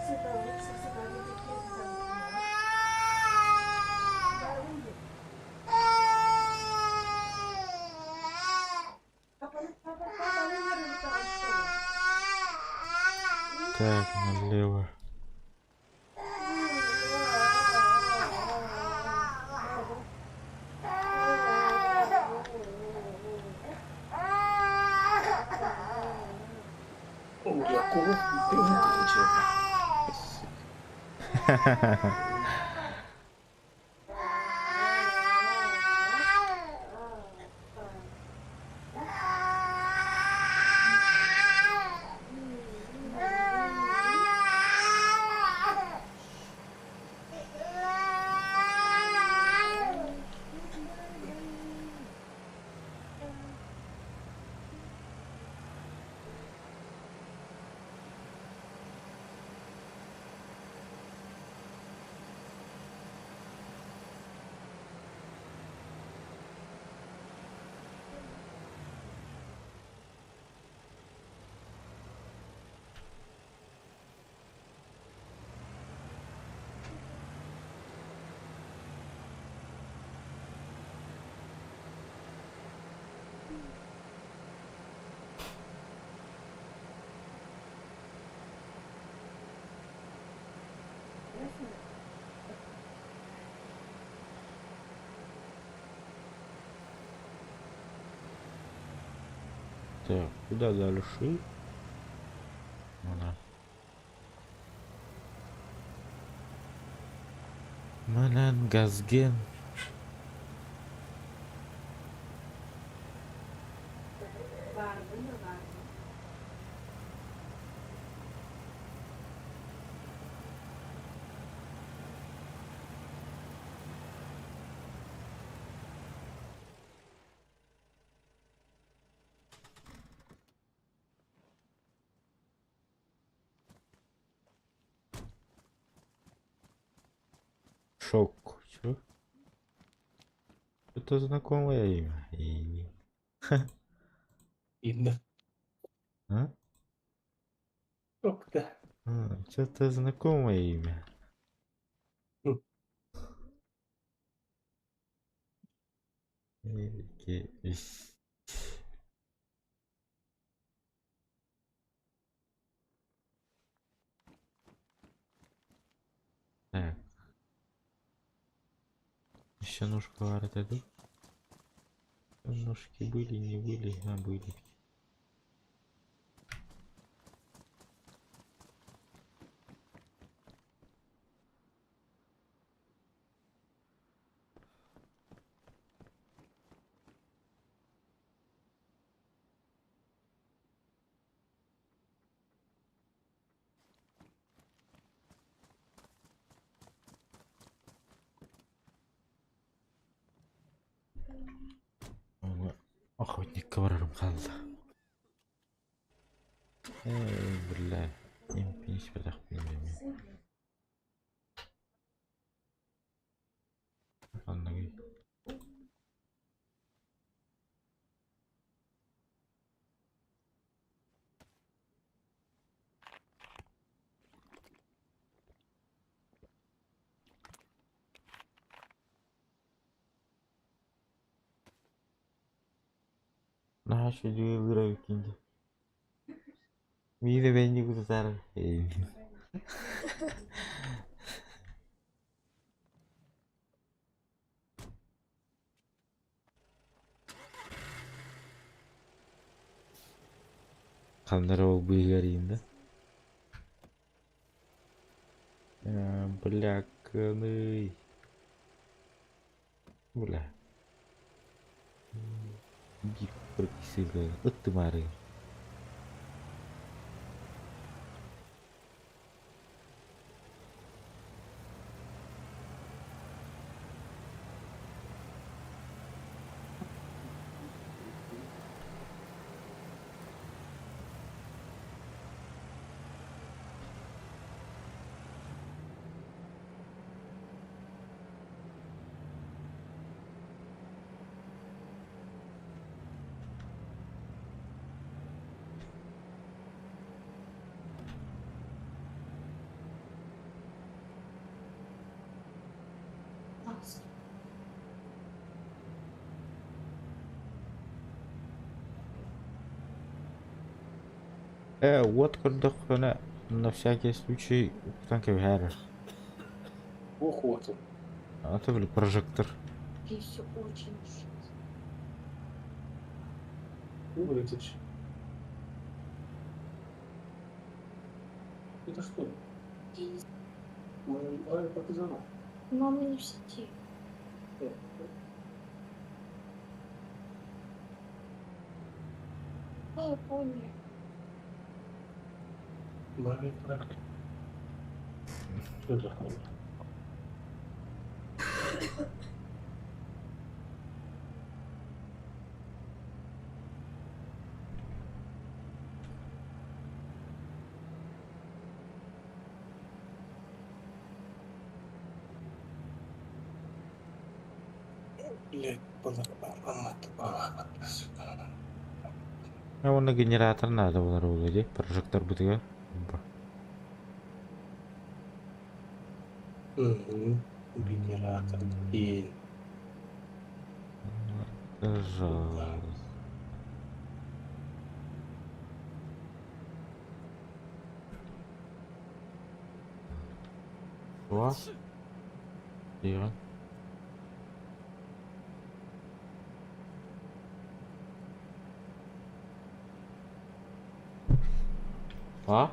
Собрали такие там. Да, выйдет. Папа, не надо там что. Так, налево. Яков, ты выключил. Так, куда дальше? Ана. Менен газген. Шок. Чё? Это знакомое имя. Видно. А? Как-то. Что-то знакомое имя. Ис- Так. Еще ножку отойду. Ножки были, не были, а были. Market'e vararım kaldı. Billahi. Hiç bedak bilmiyorum. Anlayın. Nah, şu diyor lira ikinci. Bir de bence kurtar. Kanları ol bu yarıyında. Бляканы. Бля. Гик прокисывает. Вот ты мары. Вот когда она на всякий случай танки вгара. Охоту. А то ли прожектор. И все очень ужасно. Выбрать. Это что? Я не знаю, Моя партизана. мама не в сети. Я понял. Моя практика. Что за хуйня? Блять, А вон на генератор надо было рулить, прожектор бытыга. Генератор. И Пожалуйста. О. Тихо. А?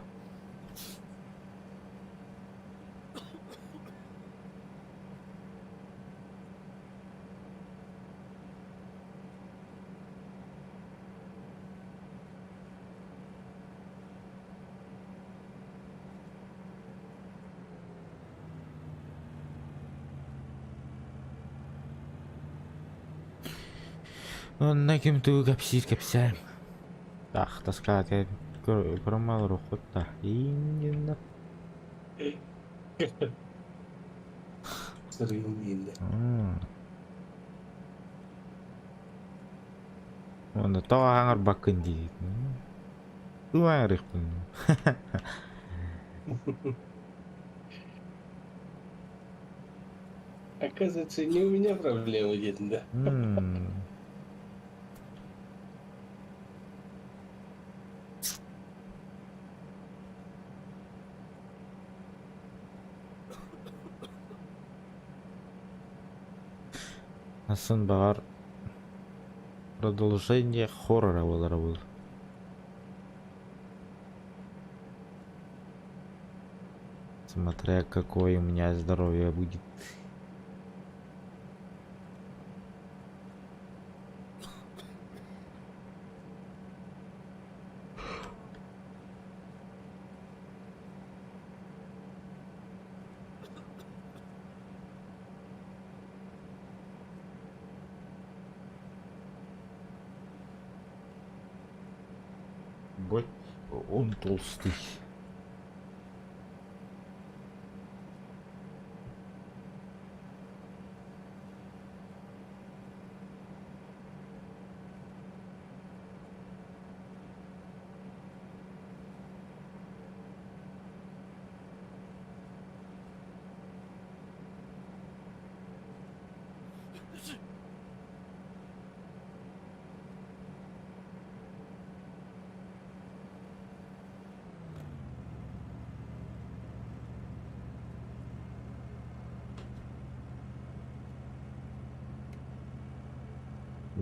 Onunla kim tuğu kapsir kapsam. Ah, taska ke kurama rokot da. İngin. Сырые. Onda tawa hangar bakın di. Tu hangar ikun. Оказывается, не у меня проблема, дед, да? Асын багар продолжение хоррора болар бул. Смотря какое у меня здоровье будет. Ой, он толстый.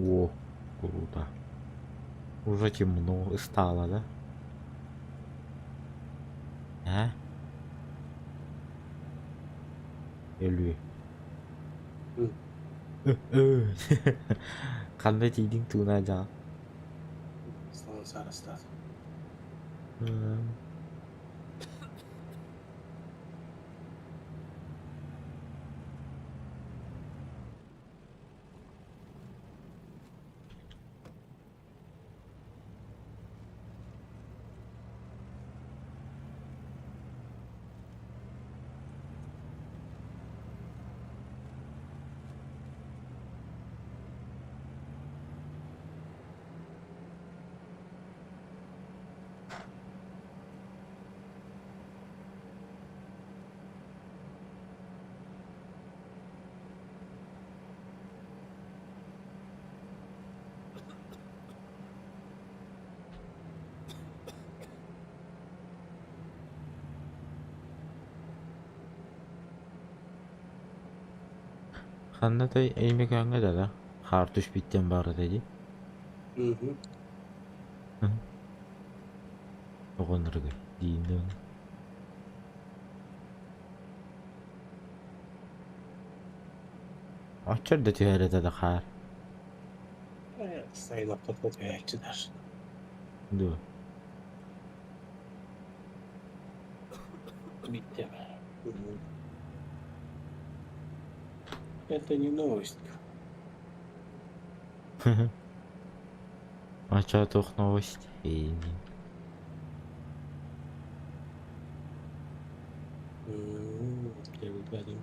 О, круто. Уже темно стало, да? А? Или... 응. Қандай тидің туына жа. Соны сарыстады. Қандай эймекенге да картуш биттен бары dedi. 응. Оғонырғы дейіндің. Açırdı tüherede de kar. Sayılap tutma tüyekçiler. Ду. Bitti. Это не новость. А чё тух новостей? David Wedding.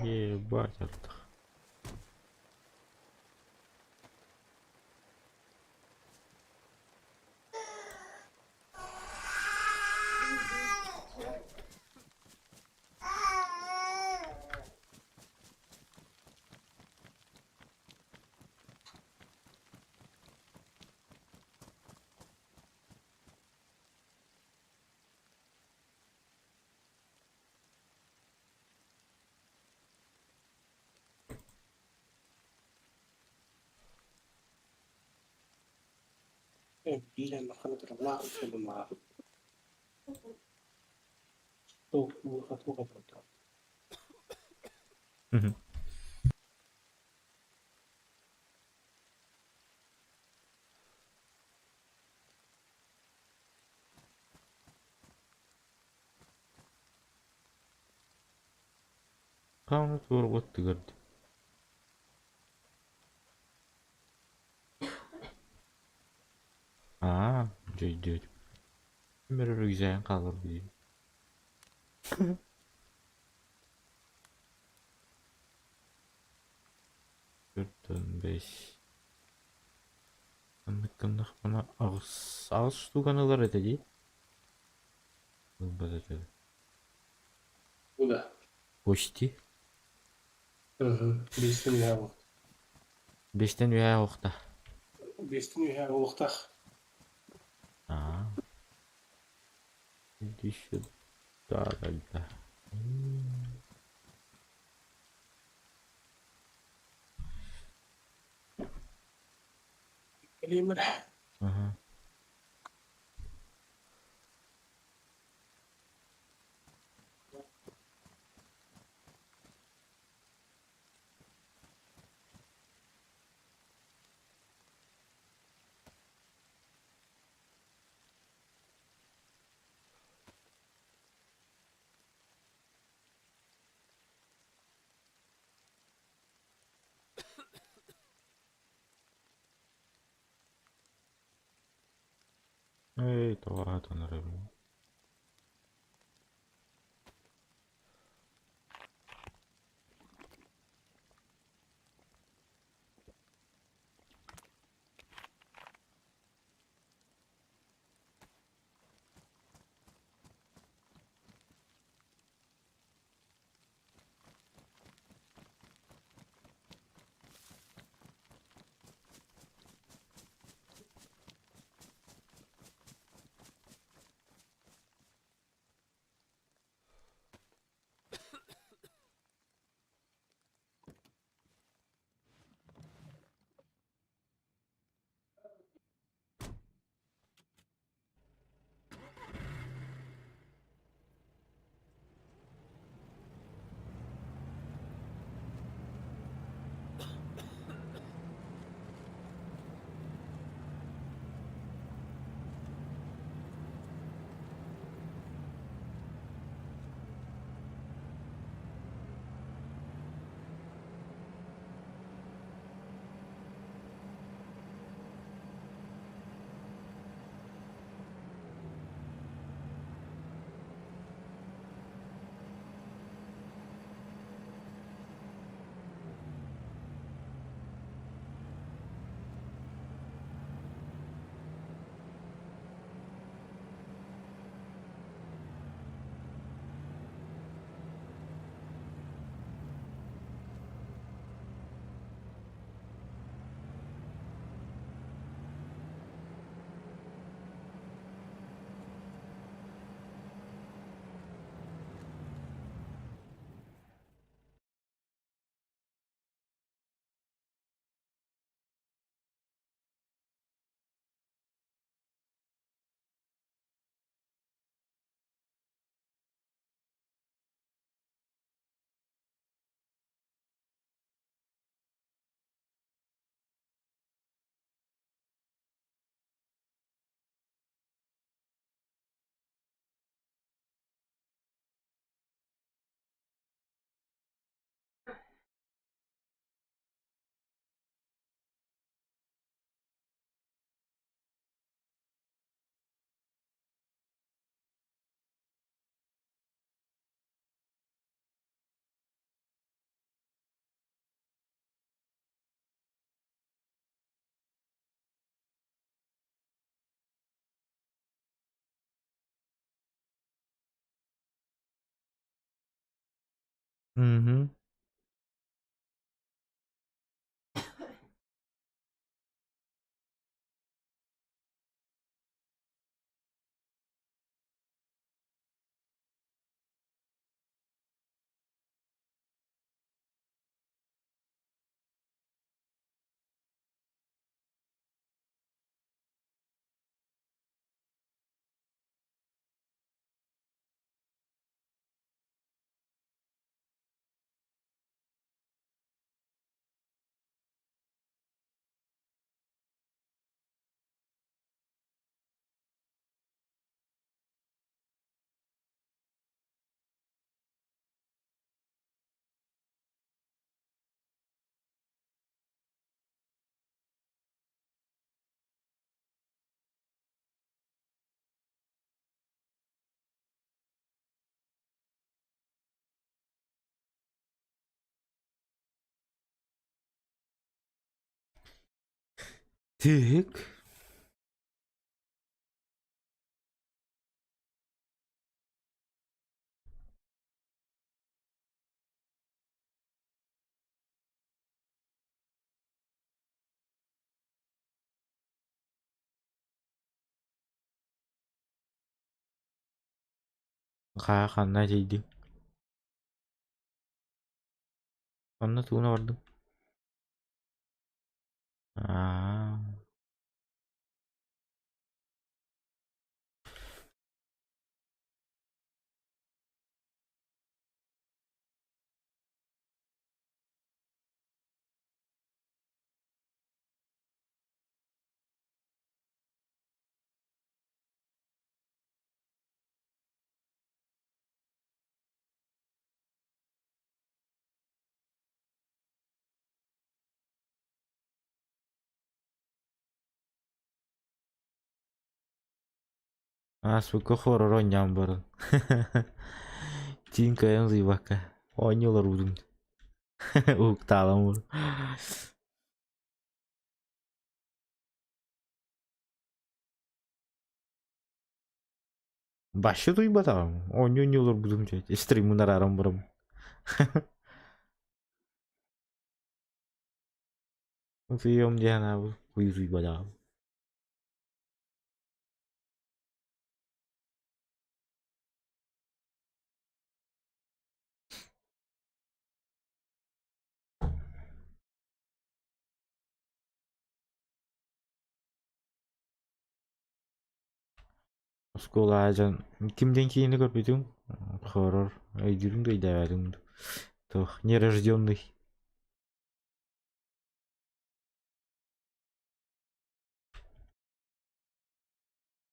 Ебать artık. Bilen makan terlalu terlalu. Tuh, buka tuh kata. Kamu tur buat gördü. Aa, jadi. Böyle güzel kalır diye. 4-5. Kındık kındık bana ağız tuğanılar edeceği. Ылбататары. Bu da. Почти. Бестин üye oldu. 5тен үе оқта. Бестин üye olduq. Иди сюда, тогда. Kelimir. Ага. Эй, товато наравне. Угу. Так. kanna şeydi. Kanna tuğuna vardım. Aa. Asuka horror oynayacağım barın. Cinco anos e vaca. Oynuyorlar uzun. Uktalan vur. Başı duymadı ama. Oynuyorlar uzun şey. Stream'in araram buram. Film dia na duymadı abi. Sekolah ajan. Kimden kiyini görmedim. Horror. Ayırın da idealım. Tuh, нерожденный.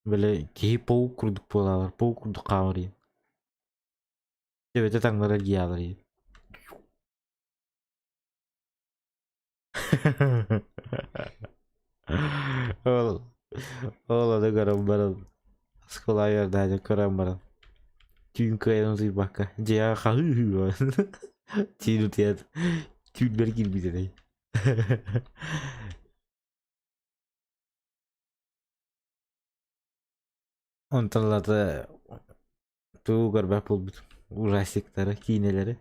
Böyle ki pou kurduk polalar. Pou kurduk kavrayı. Evet tanglara giyaları. Ol. Ola da garambaran. Sekolah yerde aja garambaran. Çünkü anos e vaca. Dia kahı. Tiro teatro. Tiro bergil bir de. Onlarla tuh garbah pul urasikları, kineleri.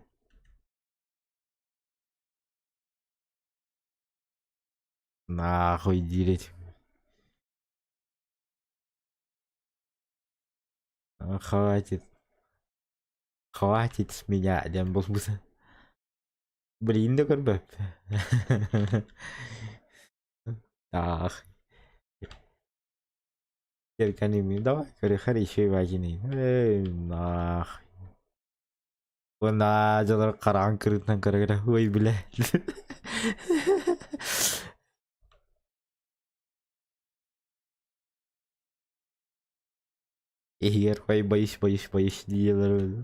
Nahoj direkt. Хватит. Хватит с меня, Дем Босбуса. Блин, да гarbah. Ах, كان يمين давай, خلي شوي باجيني. Нах. Bunda jalar karang keritan kara-kara. Woi bilah. Yer koy bayış diyorlar öyle.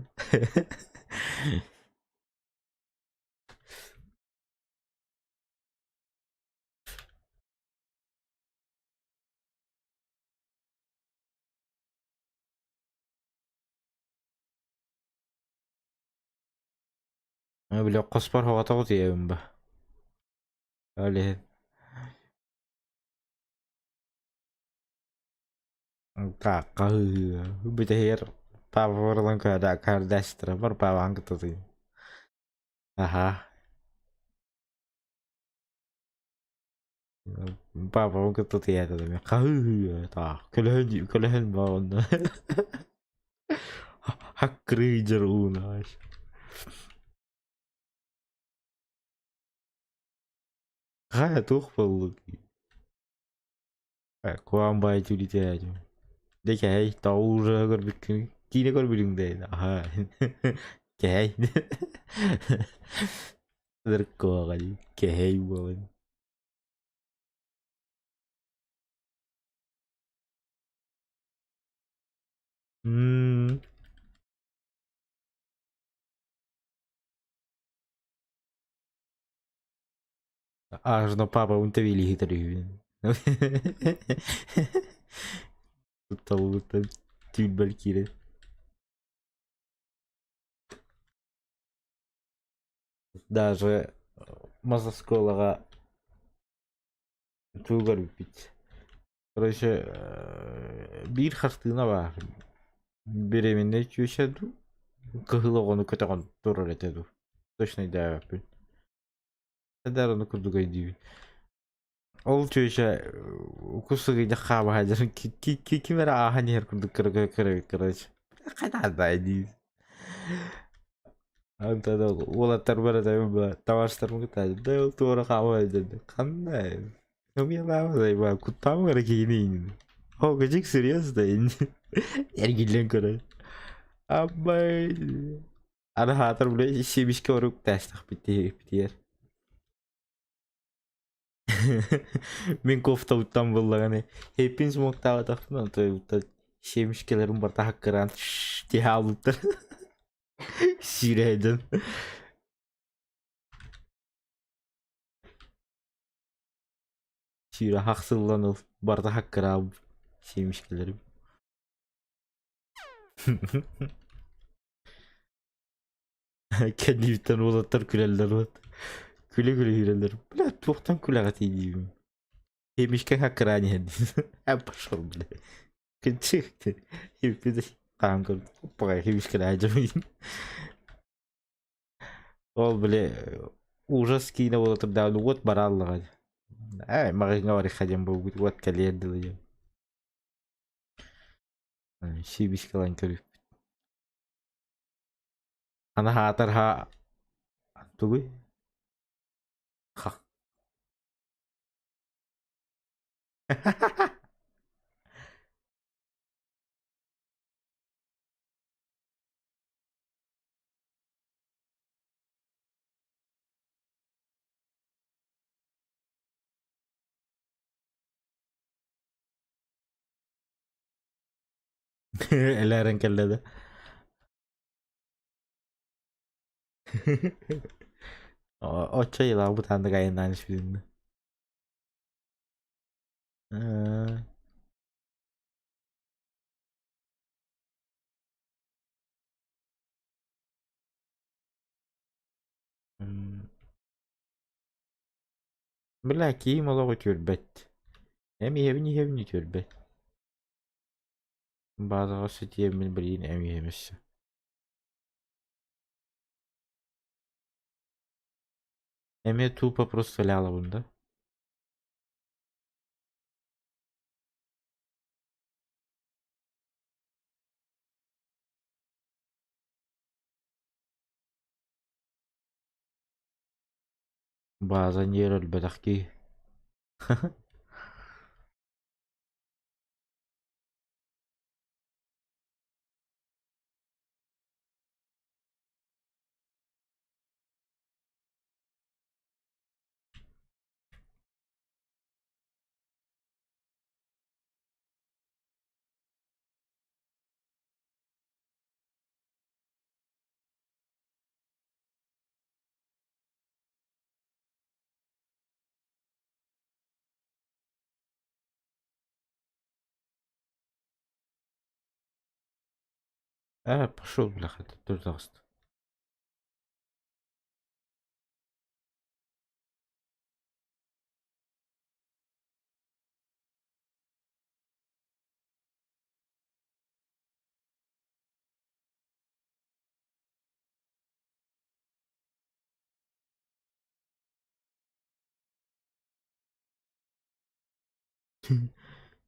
Öyle kospar hava tağı diyeyim be. Öyle. Kakak. Becer. Pavor lang kada kardastra. Berpawang gitu sih. Aha. Pavor gitu sih ya tapi. Kakak. Tak. Kelahan bawon. Hak creature unas. Kaya tuh perlu. Kuam bayi curi aja. Để chạy tàu ra còn bị kia nó còn bị đường đèn à chạy rất cò cái chạy buồn аж на папа un te vili trivin tutto tül belki даже мозосколога тугар бит. Короче, bir хартына бар. Беременный чүшәду. Кыһылыгыны көтөгөн турар этеду. Точно да. Эдер аны курдук айди. Ол чөшә кусыгы да хаба хаҗыр. Кимера ахани хер курдук короче. Қайдан дайындаймыз? Антада олаттар барады таваштарым кетеді. Да ол тура қалмай деді. Қандай? Ну мен намазай ба кутам кара кейінейін. О, гажик серьезно? Эргилен көрі. Абай. Ана хатыр біле шебішке ұрып тәстік бітер. Мен кофта уттан болдағаны. Hepiniz moktava tafından toyutta şemişkelerim var da hakkaran diye alıptır. Şireydim. Şire haksızlanıl barda hakkaran şemişkelerim. Kendi bitten olatlar küleller var. Küle hüreler. Bile toktan küle katıyım. Şemişken hakkaran yedim. Hep başarım bile. Çıktı. Hepiniz kanka. Bakay şemişken acımayın. Ол біле ужас кейіне болатыр дәуді от бара аллаға. Мағыңа бар қаден бұл от кәлерді ле. Шибишкалан көріп. Ана хатар ха тугы. Ха. Ellerin kelledi. O çayla bu tane de gayından hiçbirinde. Бля, киім ола өтөрбет. Әми хевни өтөрбет. Bazıға süt yemin bilin əmi yemişsin. Əmi tupа просто ляла bunda. Bazen yer ölbedik ki. Пошел, бляха, ты пожалуйста.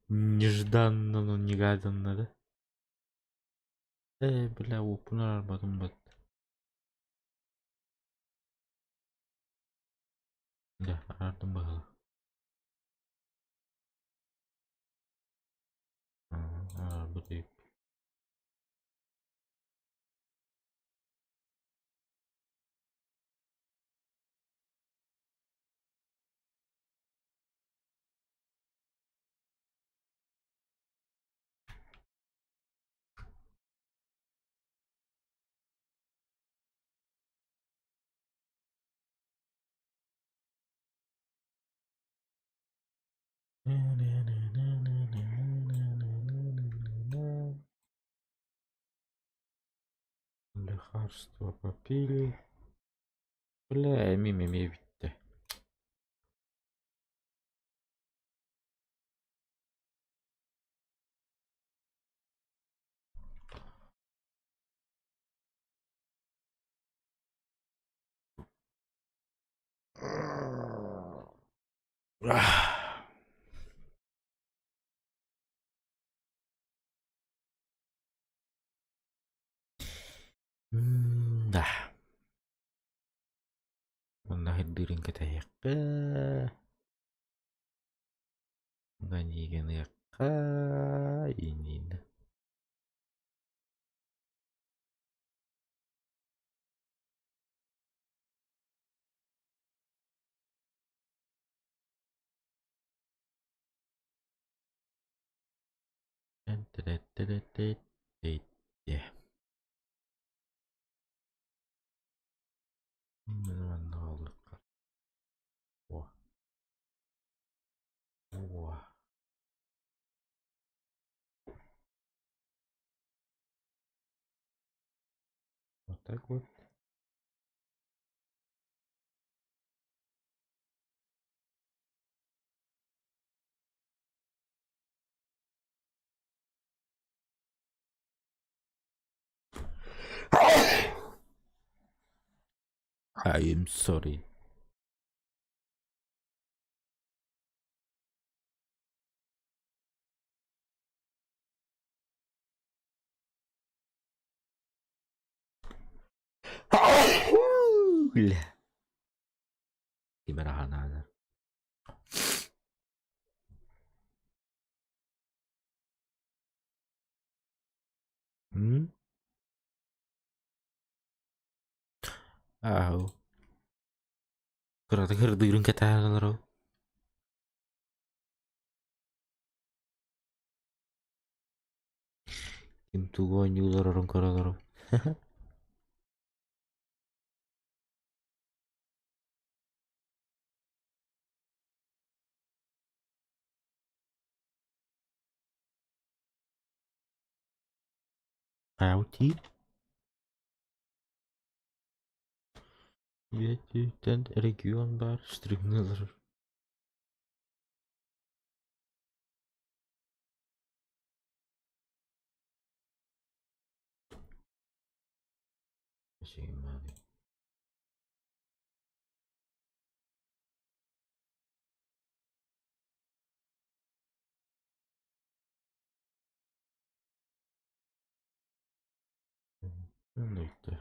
Нежданно, но негаданно, да? Бля, опунар арбадым бат. Да, ардым бағала. Арбадым. Лекарства попили. Бля, мимо битти. Dah. Menahdirin kata ya ke. Ganyikan ya ke ini. Ya. Wah. Wah. Вот так вот. I am sorry. Lah. Dimarahan na. Ah. Kira-kira durung kata laro. Kim tugo nyulo rorong kara-kara. Auti. Vet den region var strömningar. Mani. Lite.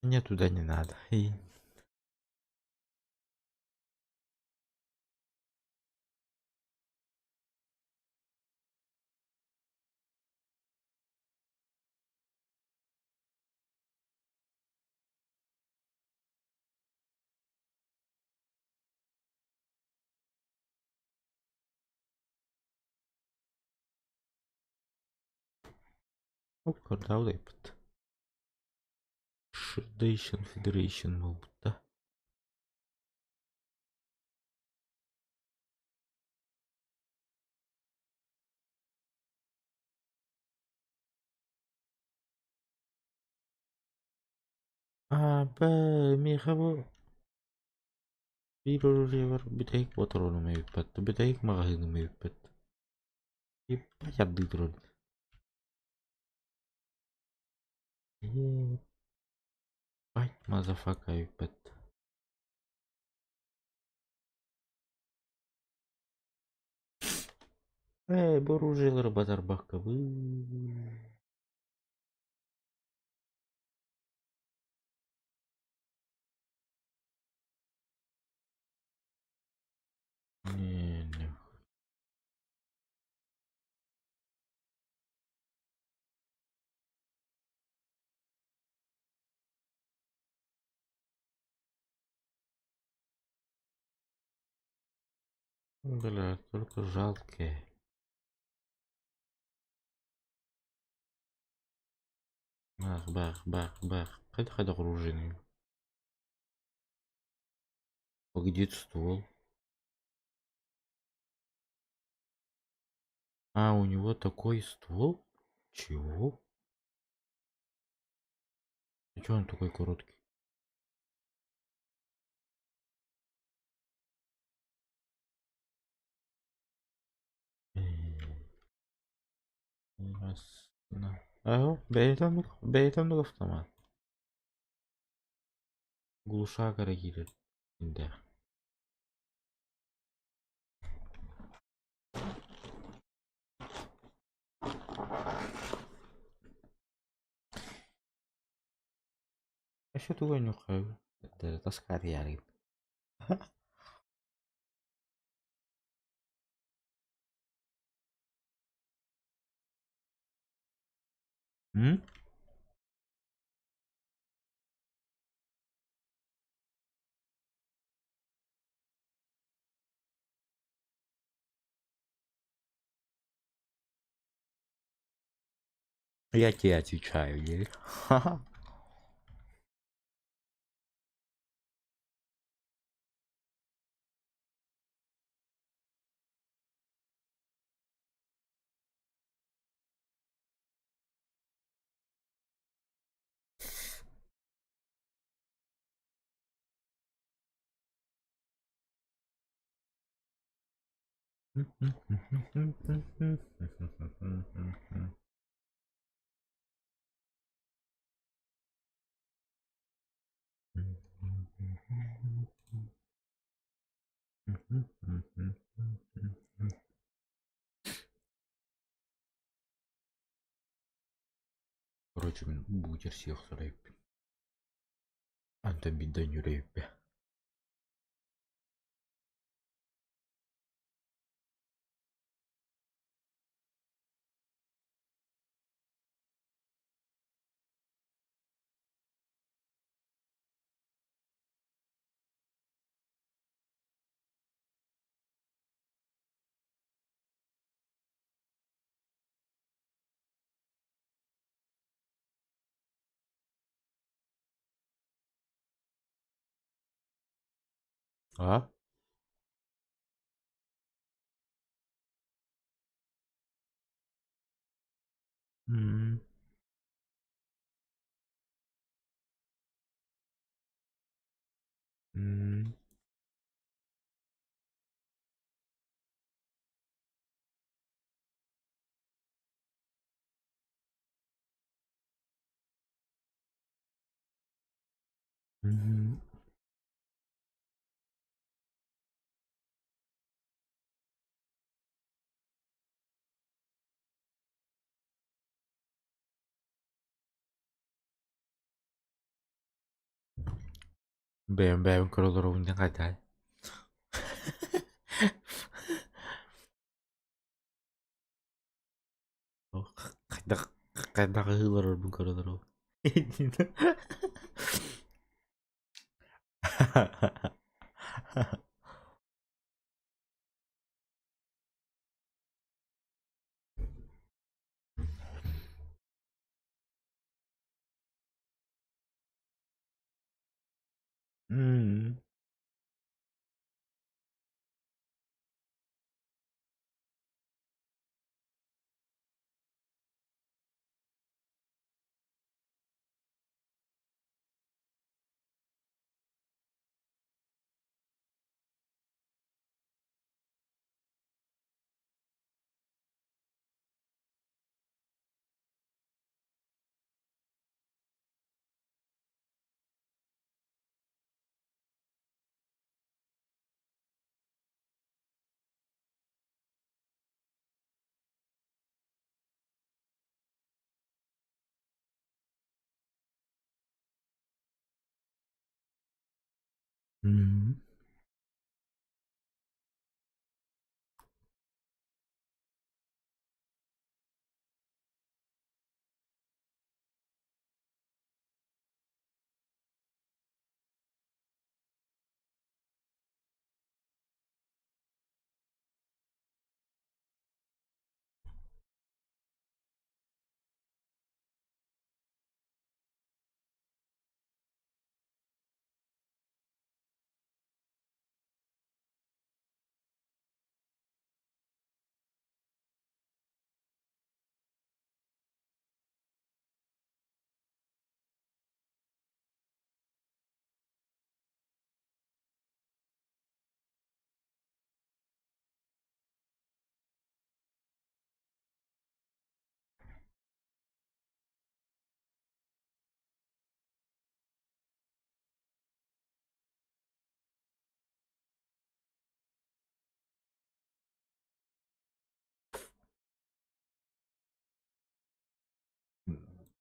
Мне туда не надо. И... Когда лепит. Шедейшн Федерейшн мобта. Абе, михаво. Бирор ревер битейк боторону мевиппет. Битейк магазину мевиппет. И паядды трон. Ай, мазафака виппет. Боружилар базарбакка. Не. Бля, только жалкие. Бах, бах, бах, бах. Қайда оружие? Где ствол? А, у него такой ствол? Чего? А чё он такой короткий? Ясно. Ага, бейтамдык автомат. Глушак hareket ettiğinde. Що туго нюхаю? Это таскать ярик. М? Я тебе отвечаю, Ерик. Ха-ха. Короче, мен бутер сыйық сұрайып. Анта биддан жүрейіп. А? М. М. М. Бәйім королдоруын қайда. Қайда қайдағы хыларбын королдору. М. М.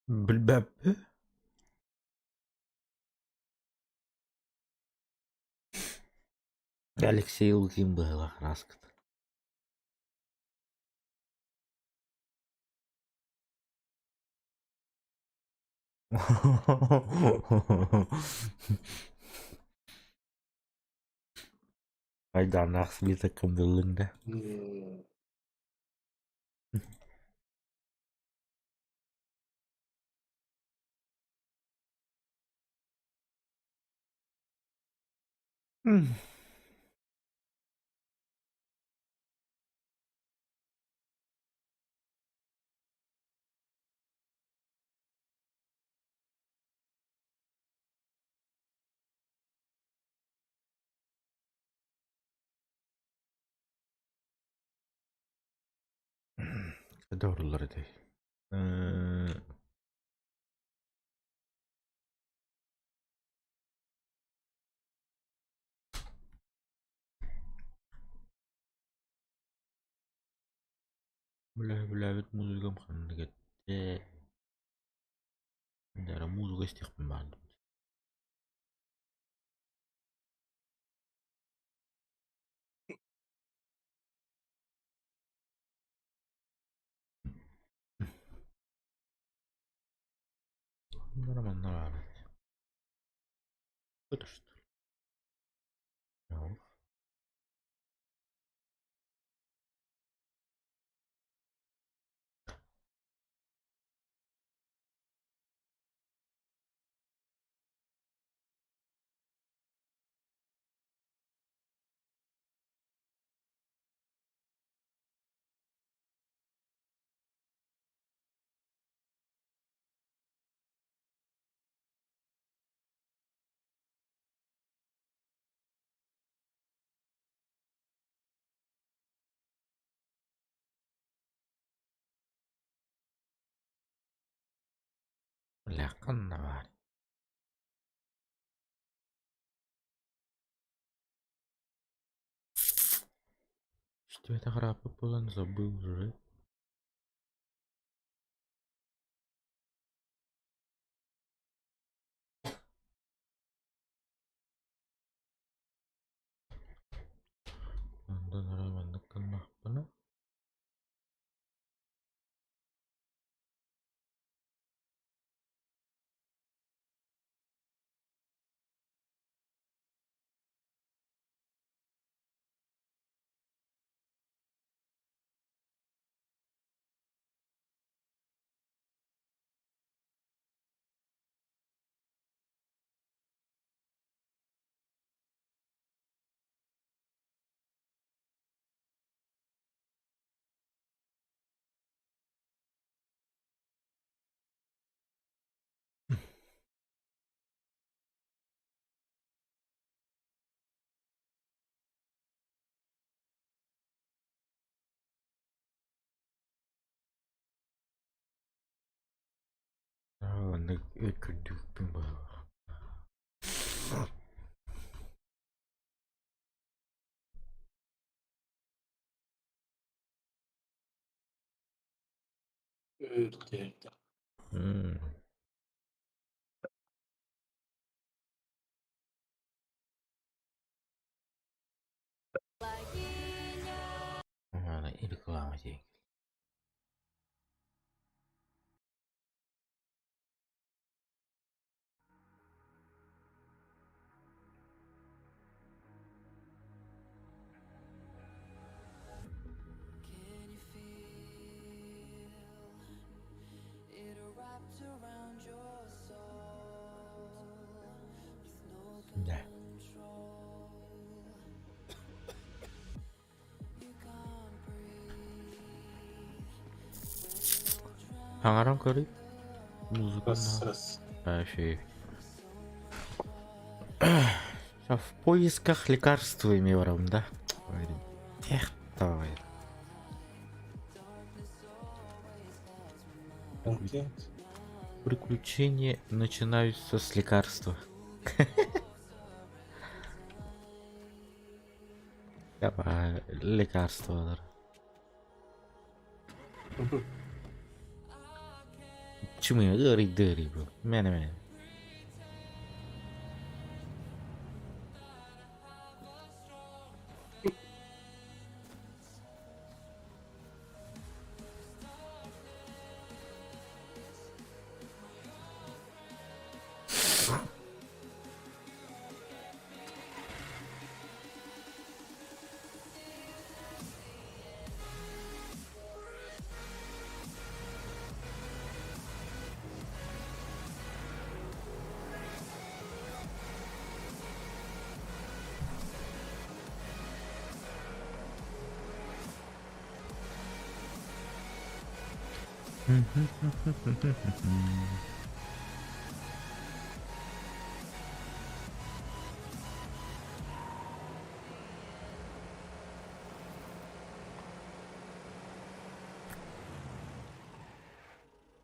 Bilmem. Алексей Лукин был раскат. Aydan aksili takım yılında. Doğruları değil. Бля, музыка мханна кетти. Дара музыка стихпен баалдым. Нормально, нормально. Это что ли? Ну, бля, канна. Что это храпы было, забыл уже. Да, нормально, канна. Ладно, экодюкпен был. Öyle. Ладно, и реклама деньги. Да. Аңаран көрейік. Музыка Раз. вообще. В поисках лекарства имеем, да? Эх, давай. Приключения начинаются с лекарства. Давай, лекарство. Cuma dari bro. Mana.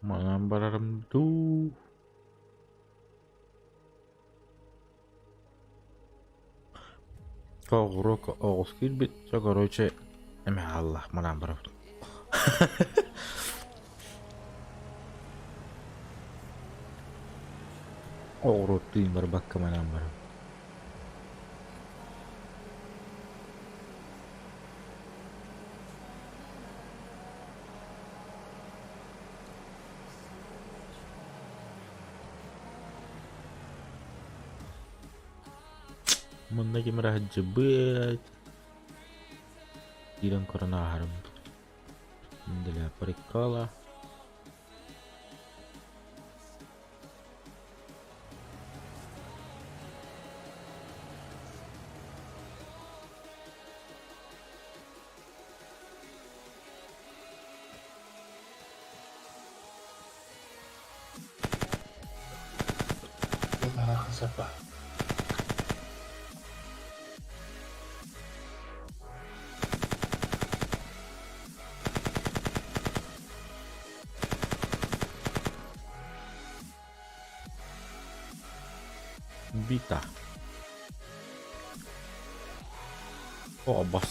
Mengambar tuh. Кого Оскит бит, все, короче, Allah menambah. Rutin berbak menambah. Mendaki merah jebet. Tidak karena haram. Mendelah perikala. Mengarahkan siapa? Bita. Oh, bos.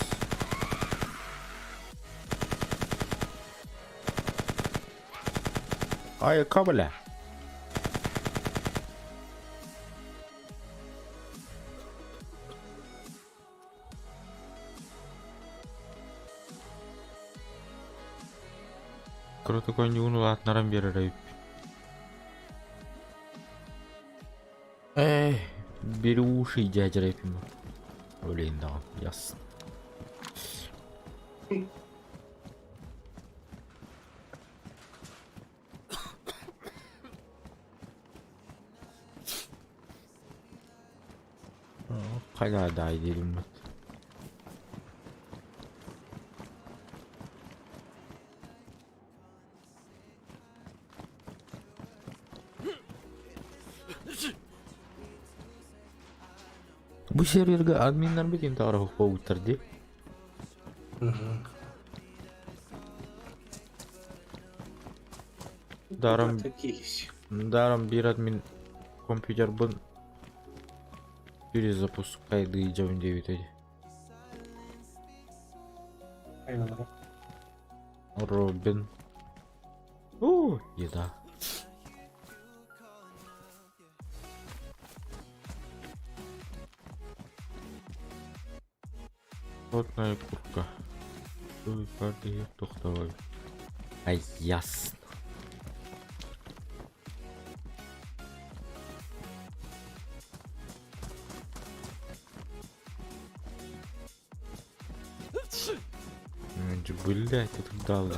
Ayo kabel lah. Kalau tuh kunjung nulat naram biar ada. Беруши дядя рэпим. Блин, да, ясно. Hala da edelim. Bu serverga adminlar bikin taraf o'tirdi. Даром bir admin компьютер бун перезапускайды и жабын деп етеді. Aynen. Робин. О, еда. Плотная куртка. Каждый тоқтавай. Ай, ясно. Блять, это дало.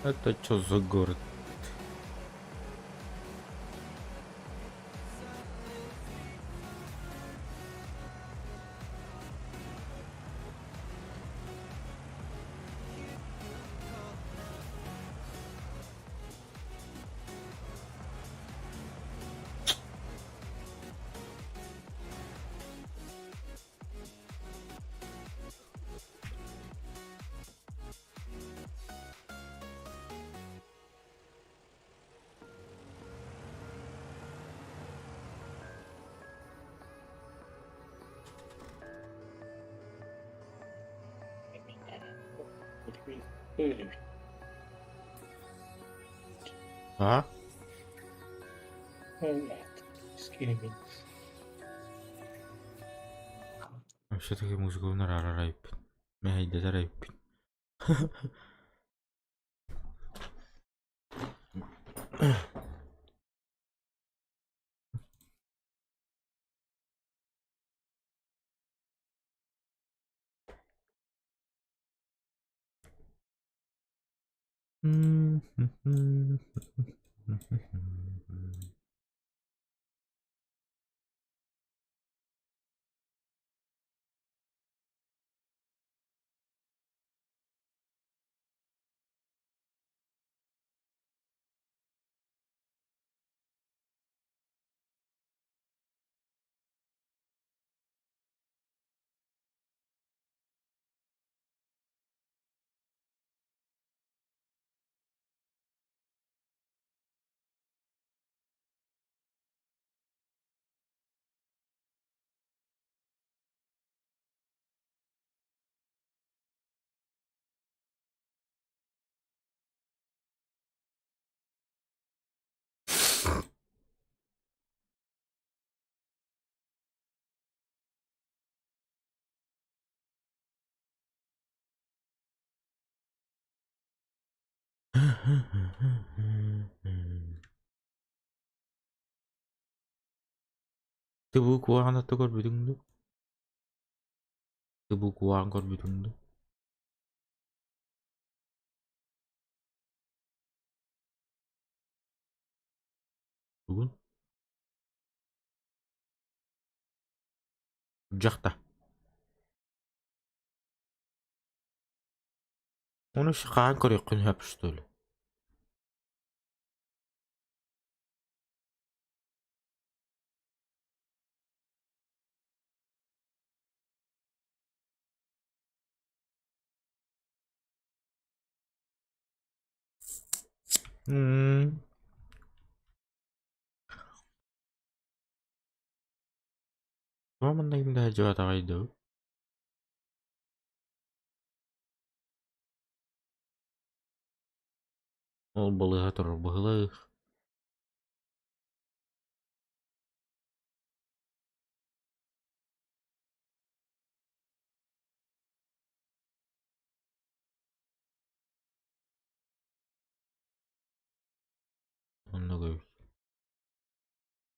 Это что за город? Öyle bir. Ha? Evet. Скелемин. Все-таки музыку нара райп. Мehayde de rayp. Tubuh kuang atau kor bidung tuh. Tubuh kuang kor bidung tuh. Bukan? Jakta. Onu şakan kor yakın yapıştı öyle. Cuma mending dah Jawa Tengah itu. Oh boleh atur boleh. Оно говорит.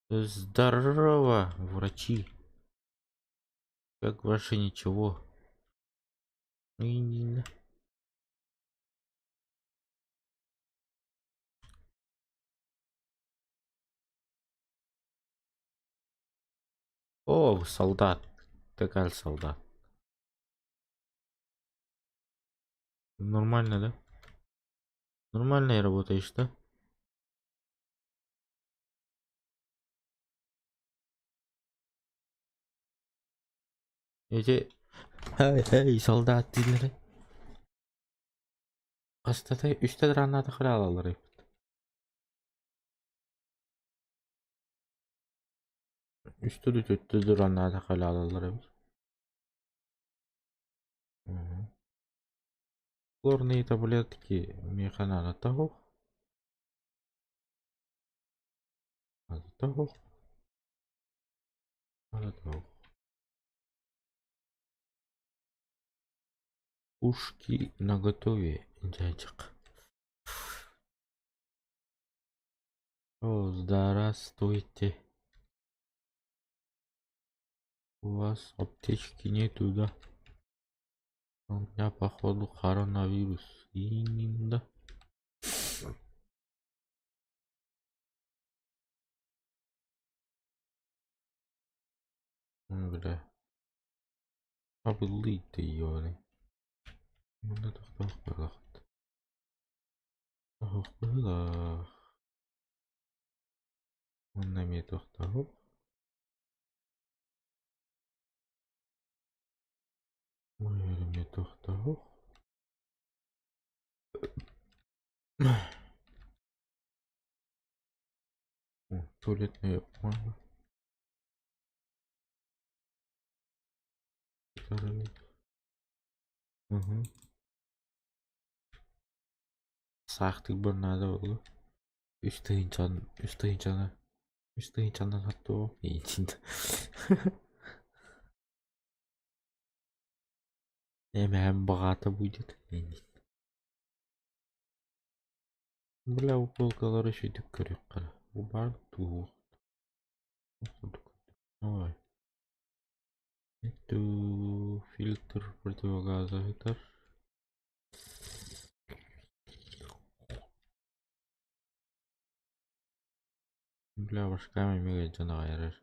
Здорово, врачи. Как ваше ничего? И- О, солдат. Такая солдат. Нормально, да? Нормально работаешь, да? Эти... Эй, солдат, dinle. Hastada 3'te granada kral alır. Üstü de 4'te granada kral alır. Горные таблетки механа того. Того. Того. Пушки наготове, дядек. О, здравствуйте. У вас аптечки нету, да? У меня походу коронавирус. Именно. Бля. Обылый-то ёны. Мында тоқтақ бірақ. Тоқтақ. Мында ме тоқтақ. Мойеріме тоқтақ. Туалетная бумага. Угу. Saqtık bir nada oldu. Üstü hinçandan hatta o. İçinde. Hem bağata buydu. Бля, у полкалары шейтіп көрек қара. У барлық туғы. Ой. Это фильтр противогаза. Это. Бля, башками мега жана айрар.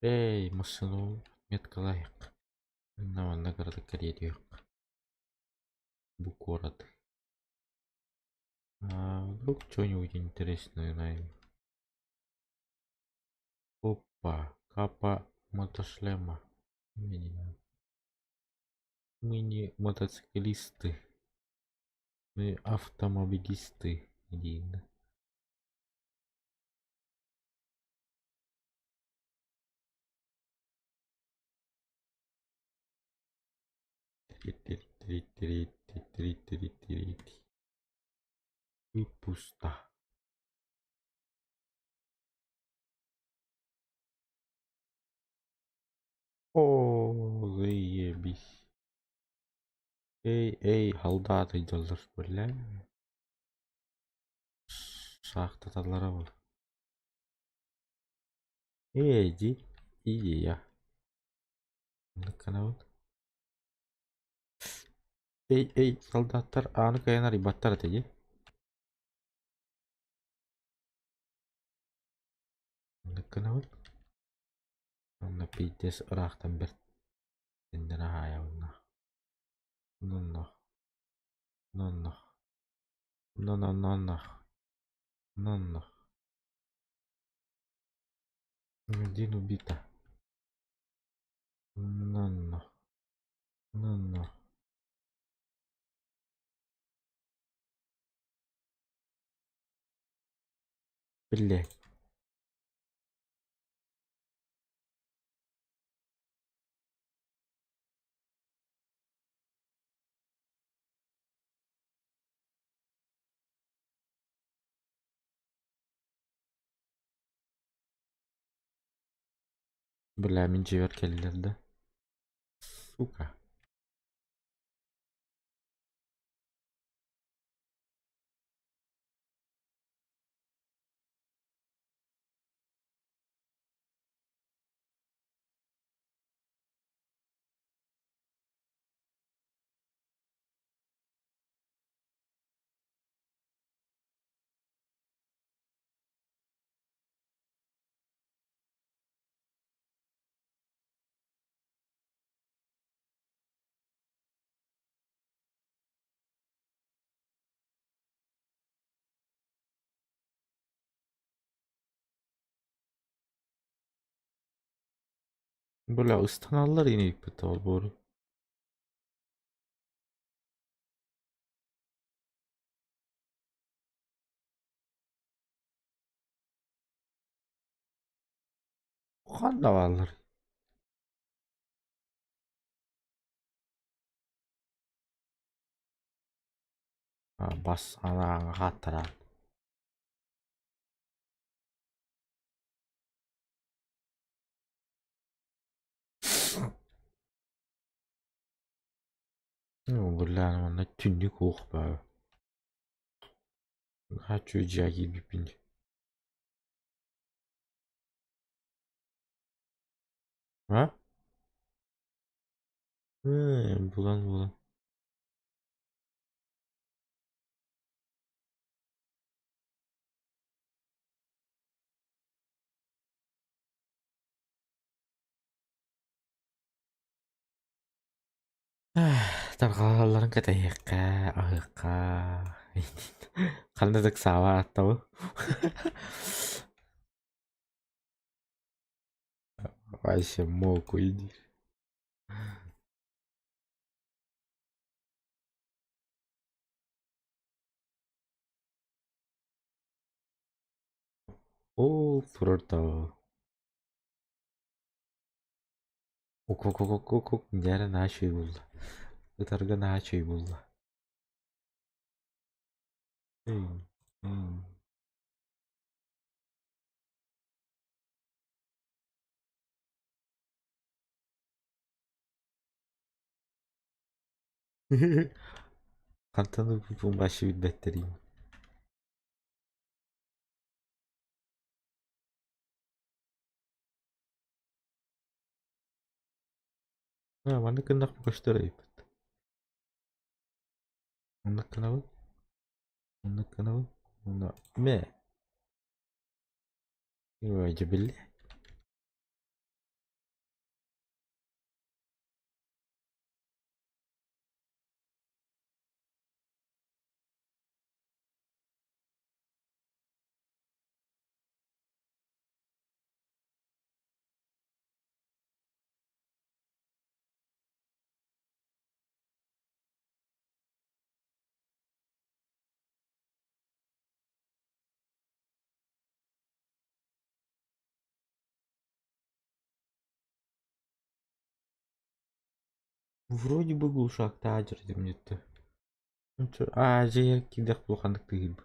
Эй, машину метка лайық. На города Корея. Город. Вдруг что-нибудь интересное найдем. Опа, капа мотошлема. Мы не мотоциклисты. Мы автомобилисты. Един. И пусто. О, заебись. Эй, солдаты идёлдар, бля. Шахта тадлара бол. Иди я. Вот. Эй, солдаттар, аны каянар ибаттар теги. Вот. Анна пиздец ырахтан бер. Тенден ахая унна. Нонно. Нонно. Нонно. Один убита. Нонно. Блять. Бля, мен жебер келдилер да. Сука. Бля, ыстаналар инейик бит ал бори. Канда балар. Бас анаңа хаттара. Бля, мына түндүк окпа. Хочу жаги бипин. А? Булан. Таргаларын катайыкка, агыкка. Кандайдык саба аттабы? Вообще моку иди. О, фурта. Ok. Jarang naşıy buldu. Itarga naşıy buldu. Hmm. Hmm. Cantando um baixo de bateria. Ah, mana kena aku kasih mana kenapa? Mana kenapa? Mana? Me? Ini aja beli. Вроде бы глушак тачер где-то. А, же я кидах плохо тыгиб.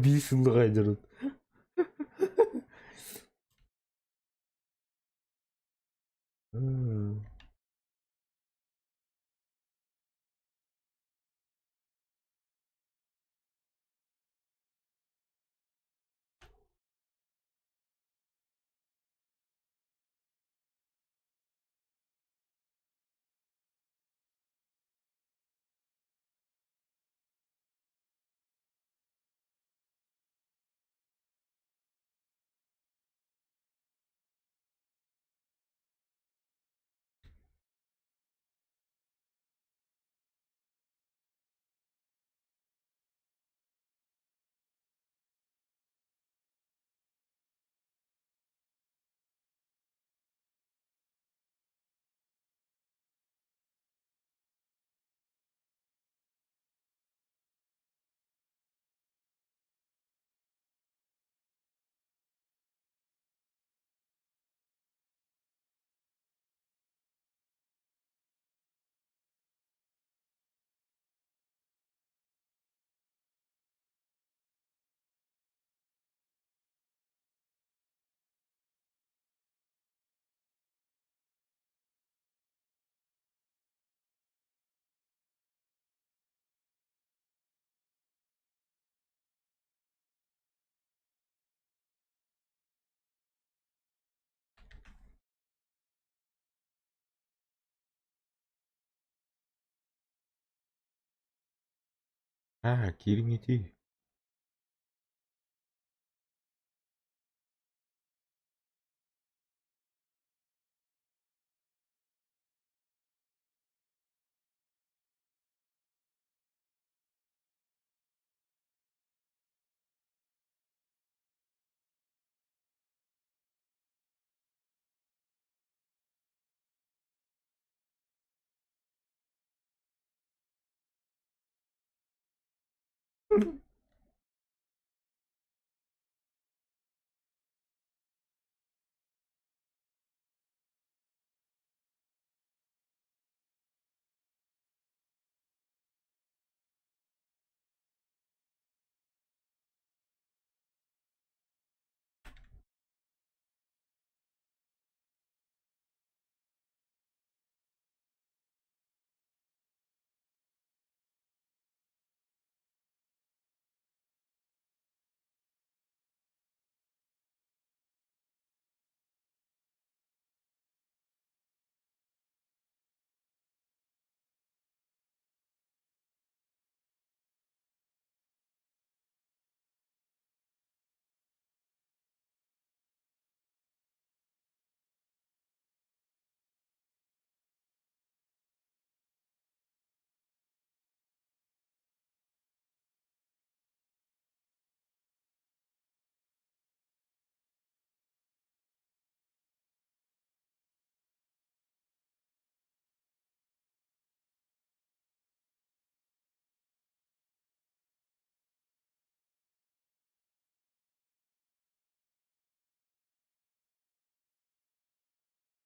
Bir yıllık aydırın. Hmm. Ah, kirim itu.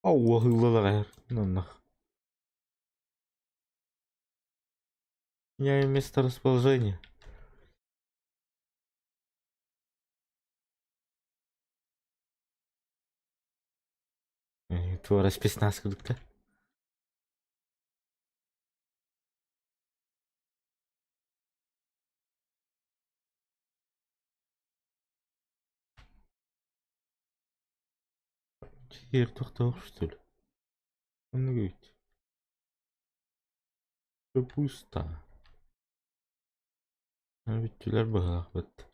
Allah'lılar. Ну. Я место расположения. Твой расписна скрытка. Теперь тох что ли? Он говорит. Все пусто. А ведь тюлер была вот.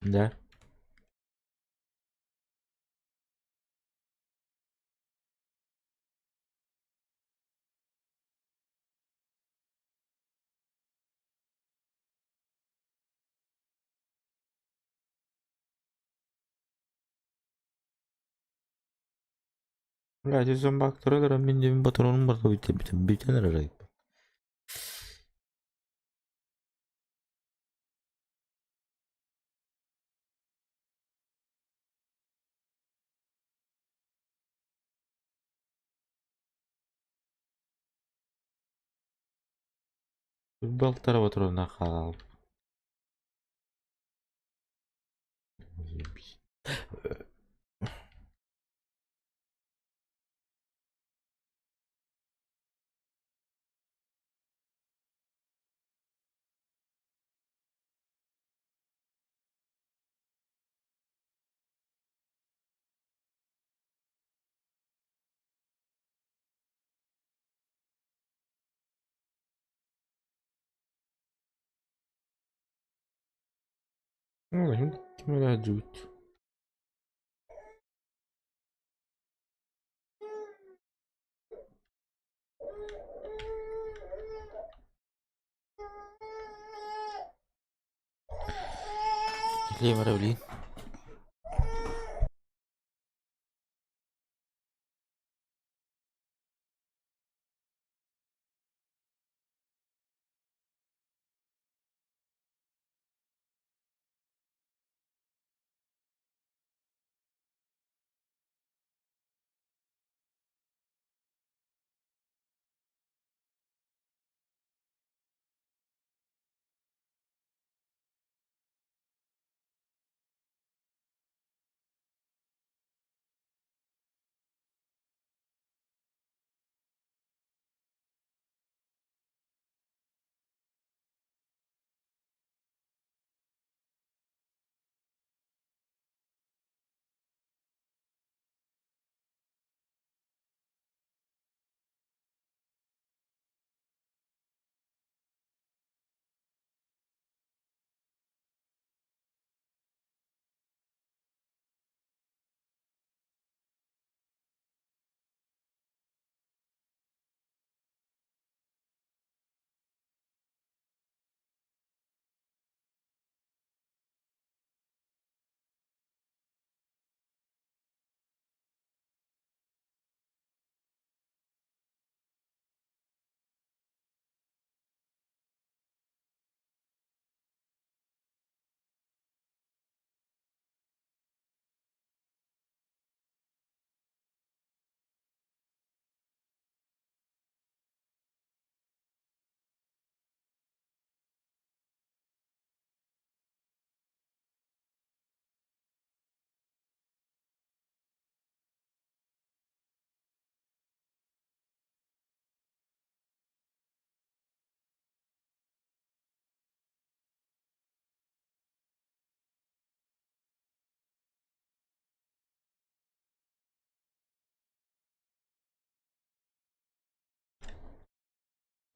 Да. Блядь, зомбак троллера мен патронum бар да бүйтен арай. Балықтар патронна қалып. Кім жуть. Леморавлин.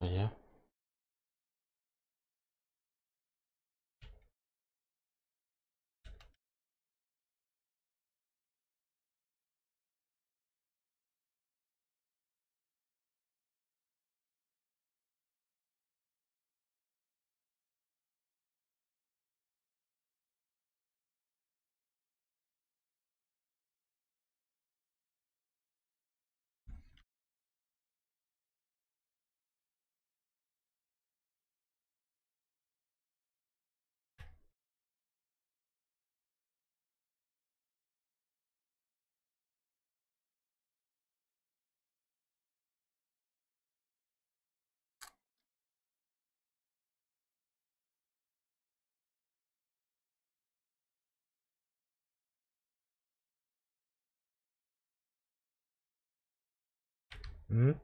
Я? М?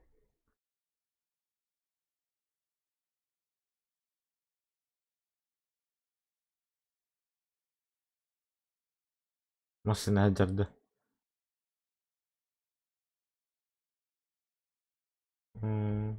Masih najar dah. Hmm.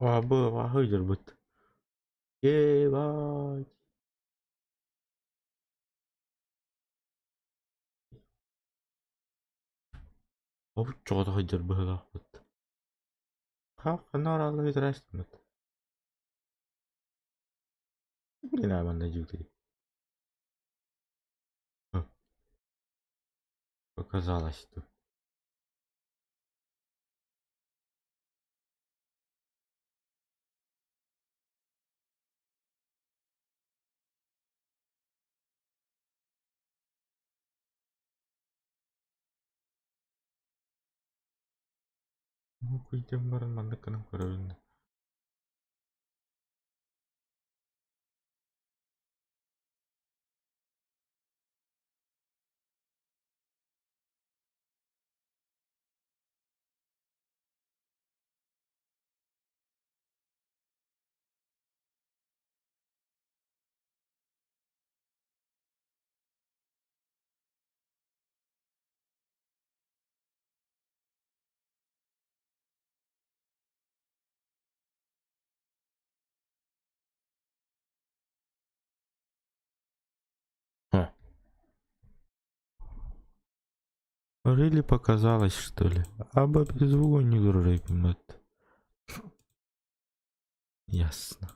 Wah, wah, hajar bet. Ебать. Oh, coba hajar belah bet. Ha, kenal orang itu rest bet. Ini nama juga. Хм, показалось тут. Ну, куйтем баран мандык кана көрөбүн. Ха. Или показалось, что ли? Аба без звука не дурак, ясно.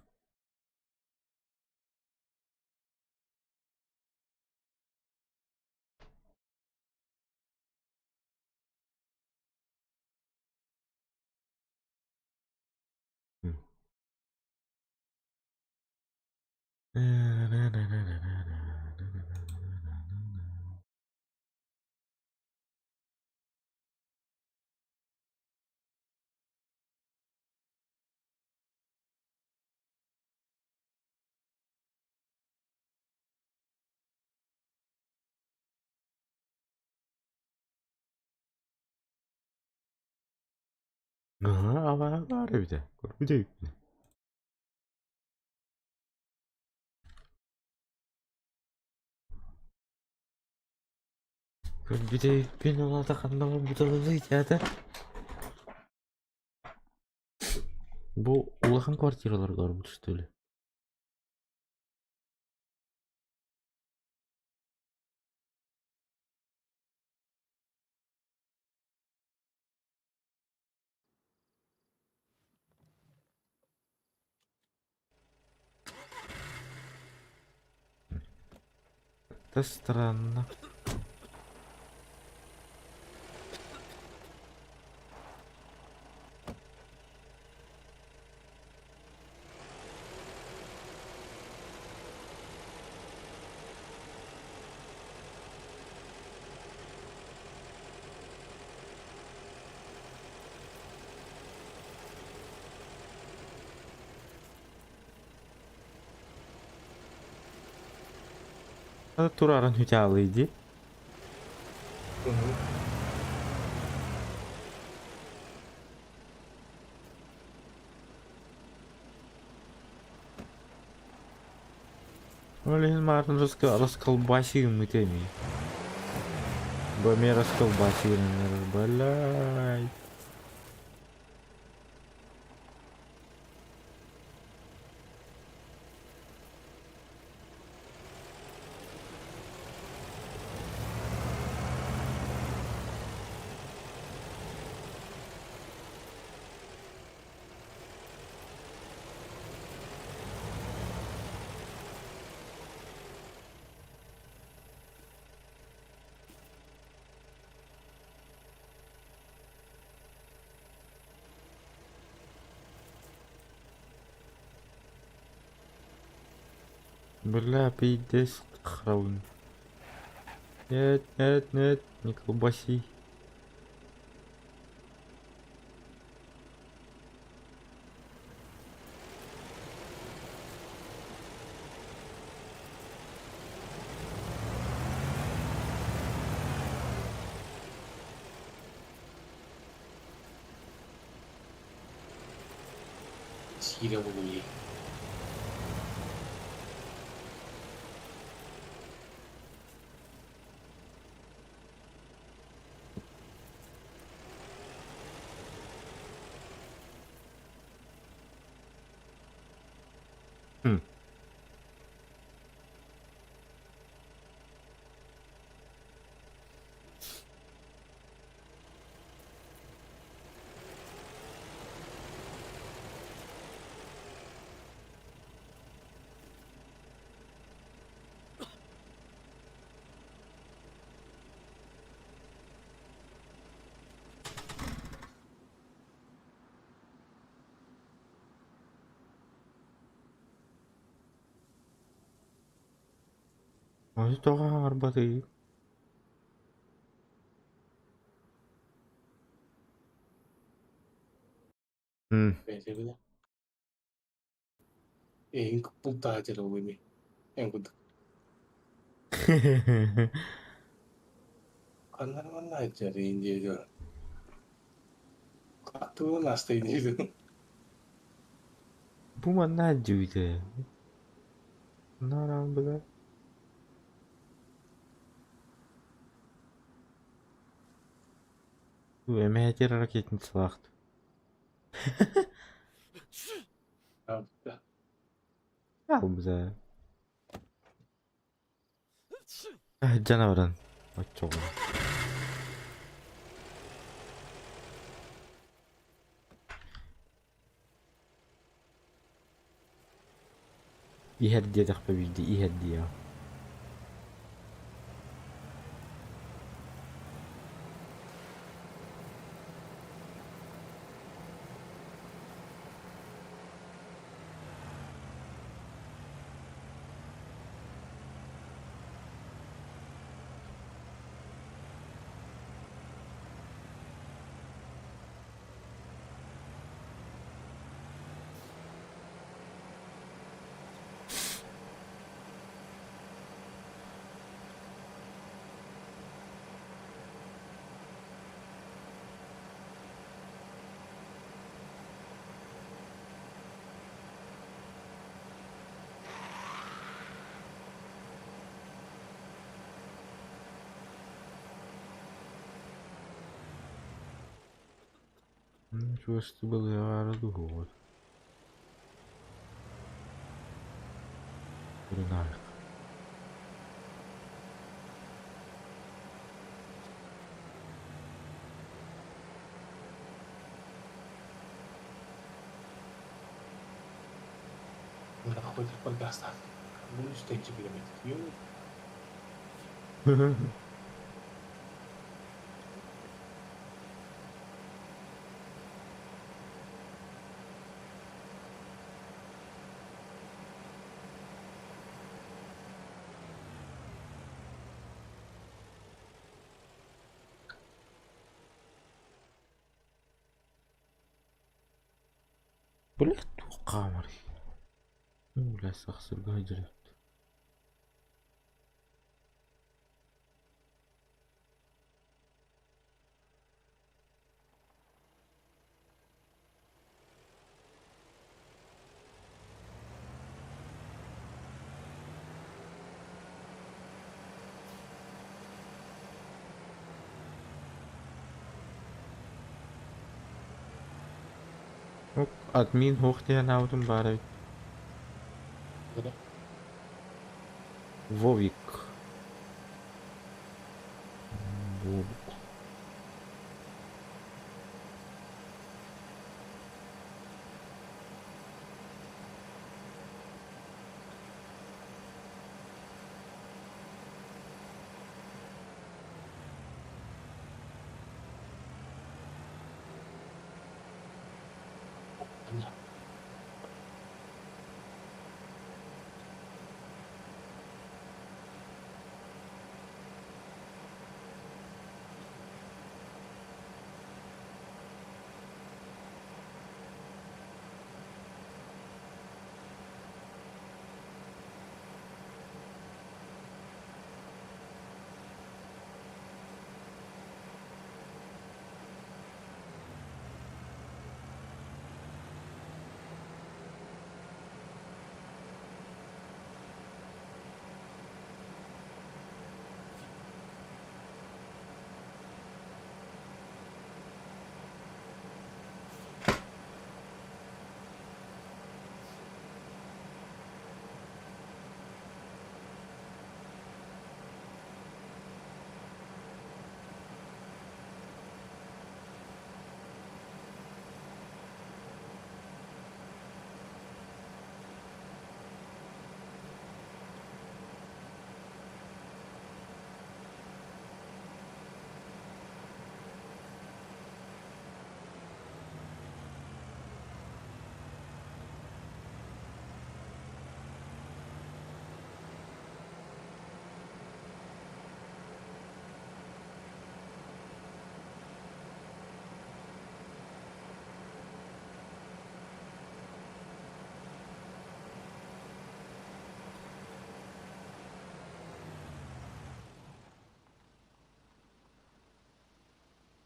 Хм. Ага, var bir de. Bir de. Bir de binalarda kanalım bu tarafı ya da. Bu улахан квартиралар görmüş что ли? Это странно. Turarın hücalıydı. Hı hı. Öyle marın raskal mı demi. Bami raskal balay. Бля, пиздец, храун. Нет, нет, нет, не колбаси. Силя були. Хм. Может, тоже арбаты. Хм. Bence bile. Che puntata lo vuoi? È un punto. Kanlar mannaggia indietro. Tu non stai indietro. Bu mana juga. Наран, бля. Эмейтер ракетница лахт. Vabbè. Al bize. Canavarın. Bak çok iyi. İyi hediye de bildi. İyi hediye. Ничего, что было, я разговор. Ренальд. Una cosa per gasta. Non stai ci metti. Io Блядь, قامري. ولا استخسر قهجري. Ook admin hoogte aanhouden waaruit. Вовик. Вовик.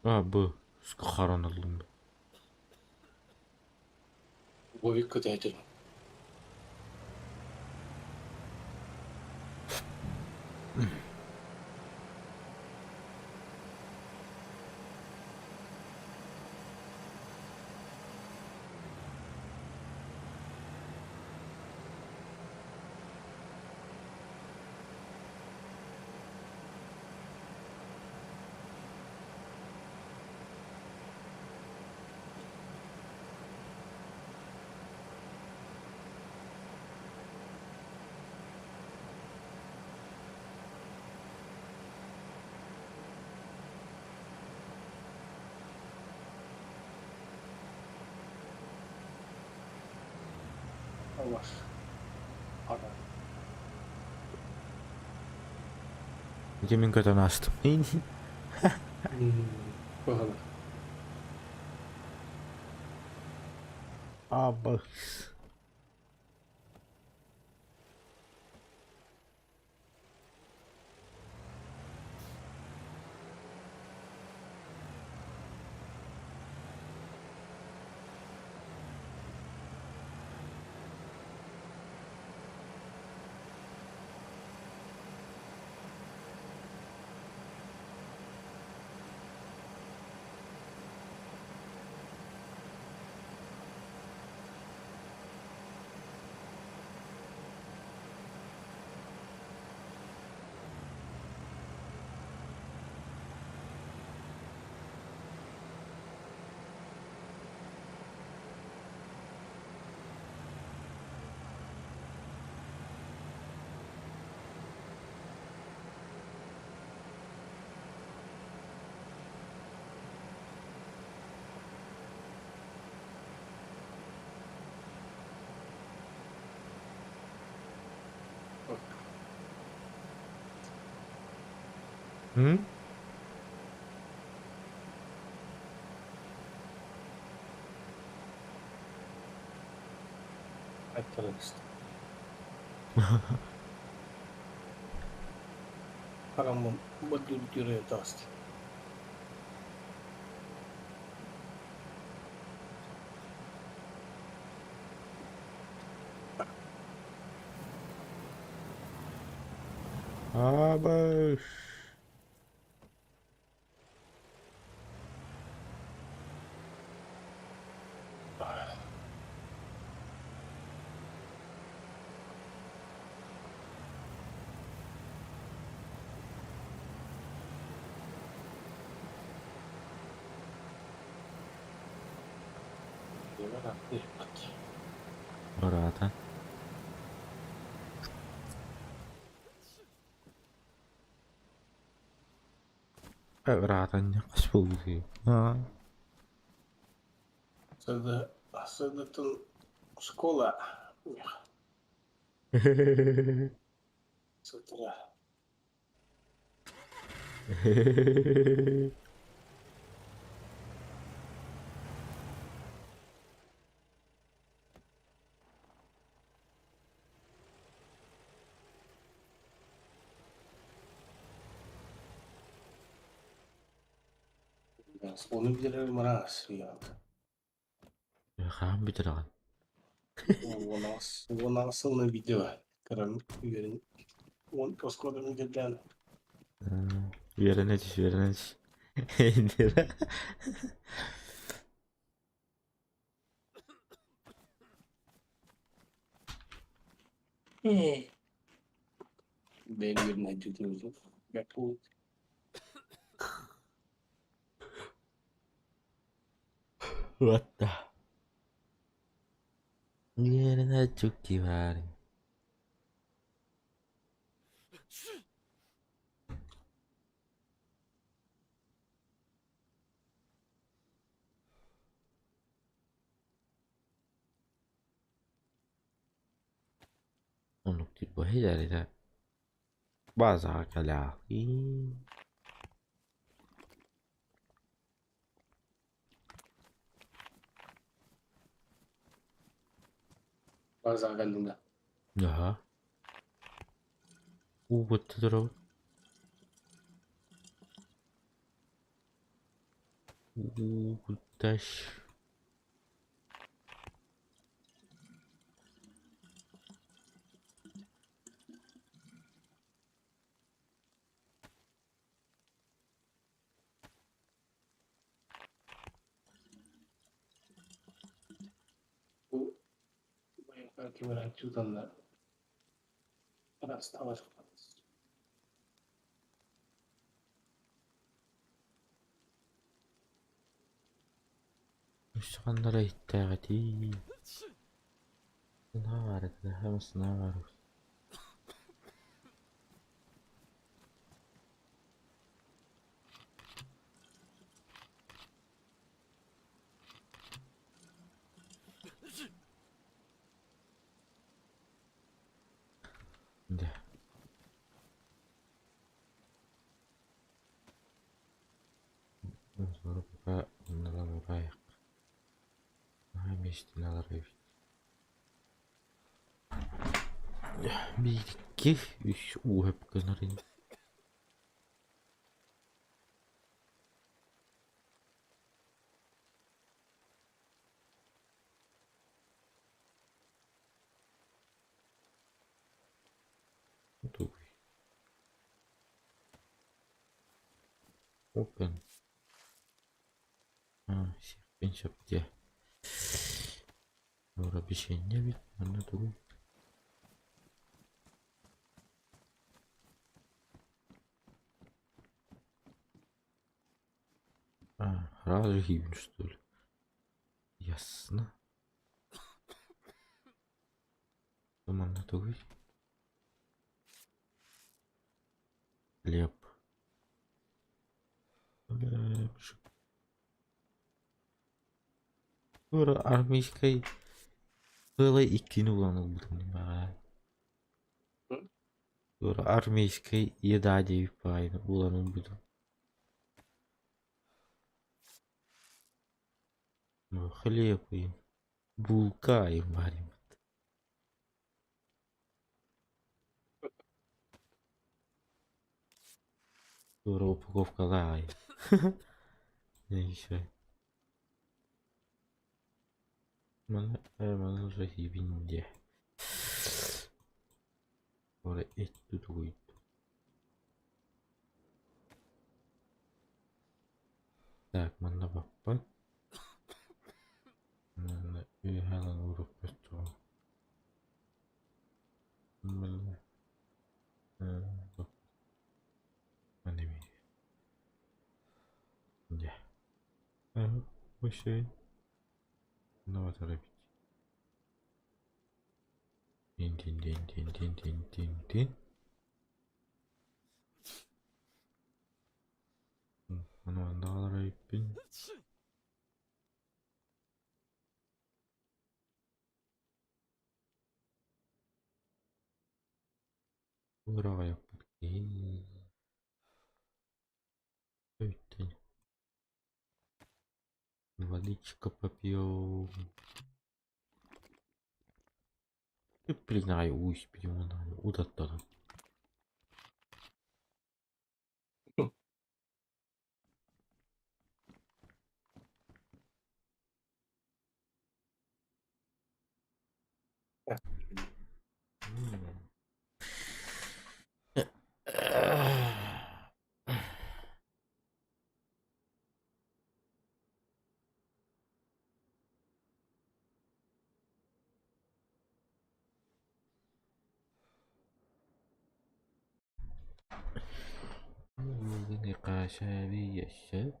Bu. Skaranalım. Вовик дядя. Var. Ara. Demin kadar astım. Bakalım. Abi. Hı? Ayıplar işte. Paramı badlı bir dasti. Abi. Orada. Ratanya kas pulsi. Ha. Це то школа. Це треба. Onu bilirim ras ya. Kan bitiran. Вона сильно відео. Карам юрин. Он поскоро гиден. Вернетесь, вернетесь. Indira. Ben yürüne tutuyoruz. Yapı. What the? Yerine çok iyi var. Untuk dibuahi dari bazı kala. Bazen kendimde. Ya. Betul. Taş. Bu belki merak tutanlar. Biraz tavaş kalırız. Müslümanlara ihtiyacı. Ne var? Ne var? Şimdi. Sonra buka bunlara buraya. Meştin alayım. Bir iki üç hep kenarın. Tuh. Open. Ha, ben yaptı. Sonra bir şey ne bit? Anladım. Разве гибнь, что ли? Ясно. Команда такой. Хлеб. Sonra armейской было ikini kullanıldı ya. Sonra armейской еда deyip aynı kullanıldı. Хлеб и булка и варим. Sonra упаковка лай. Еще. Bana rahibinde. Sonra et tutuyor. Так, mana bapak. Mana hemen vurup götürüyor. Mana. Bak. Mana bir. Ya. Bu şey. No tabii. Din din din din din din din din. Ano andare ipin. Ora kayak begini. Sitten водичка попьем. И признаю, успеем нам удастся. نقاش هذه الشاب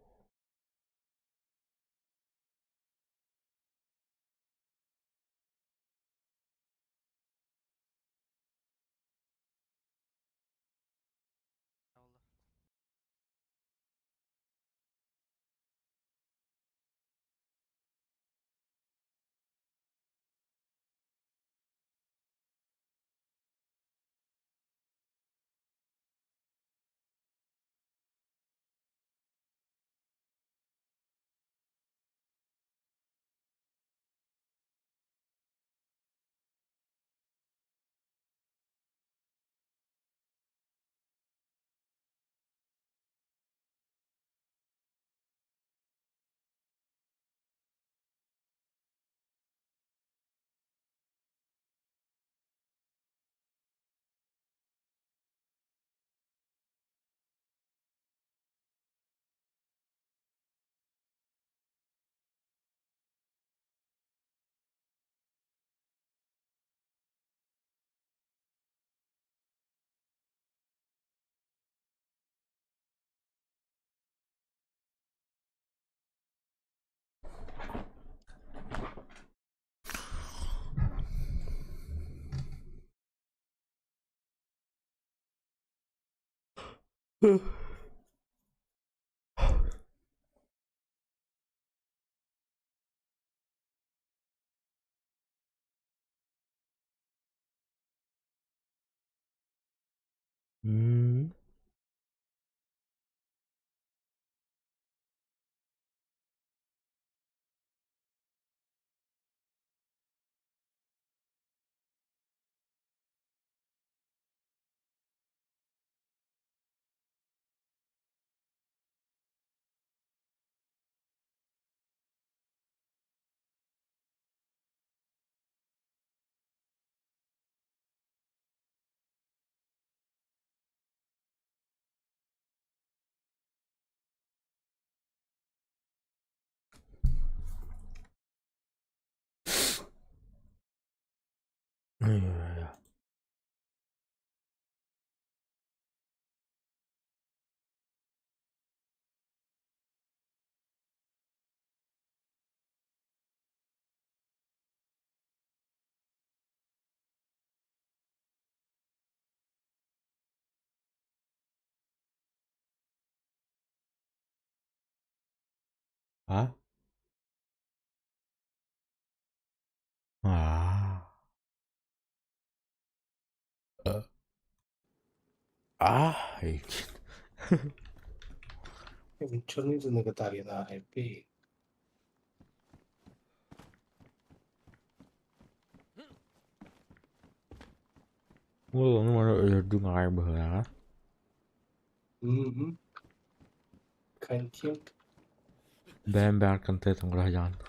Hah? Ah. Ah, hiç. 미천이도 내가 다리나 해피. Oğlum onu öldürdün galiba ya. Kankim. Ben Berk'ın tetin kuracaksın.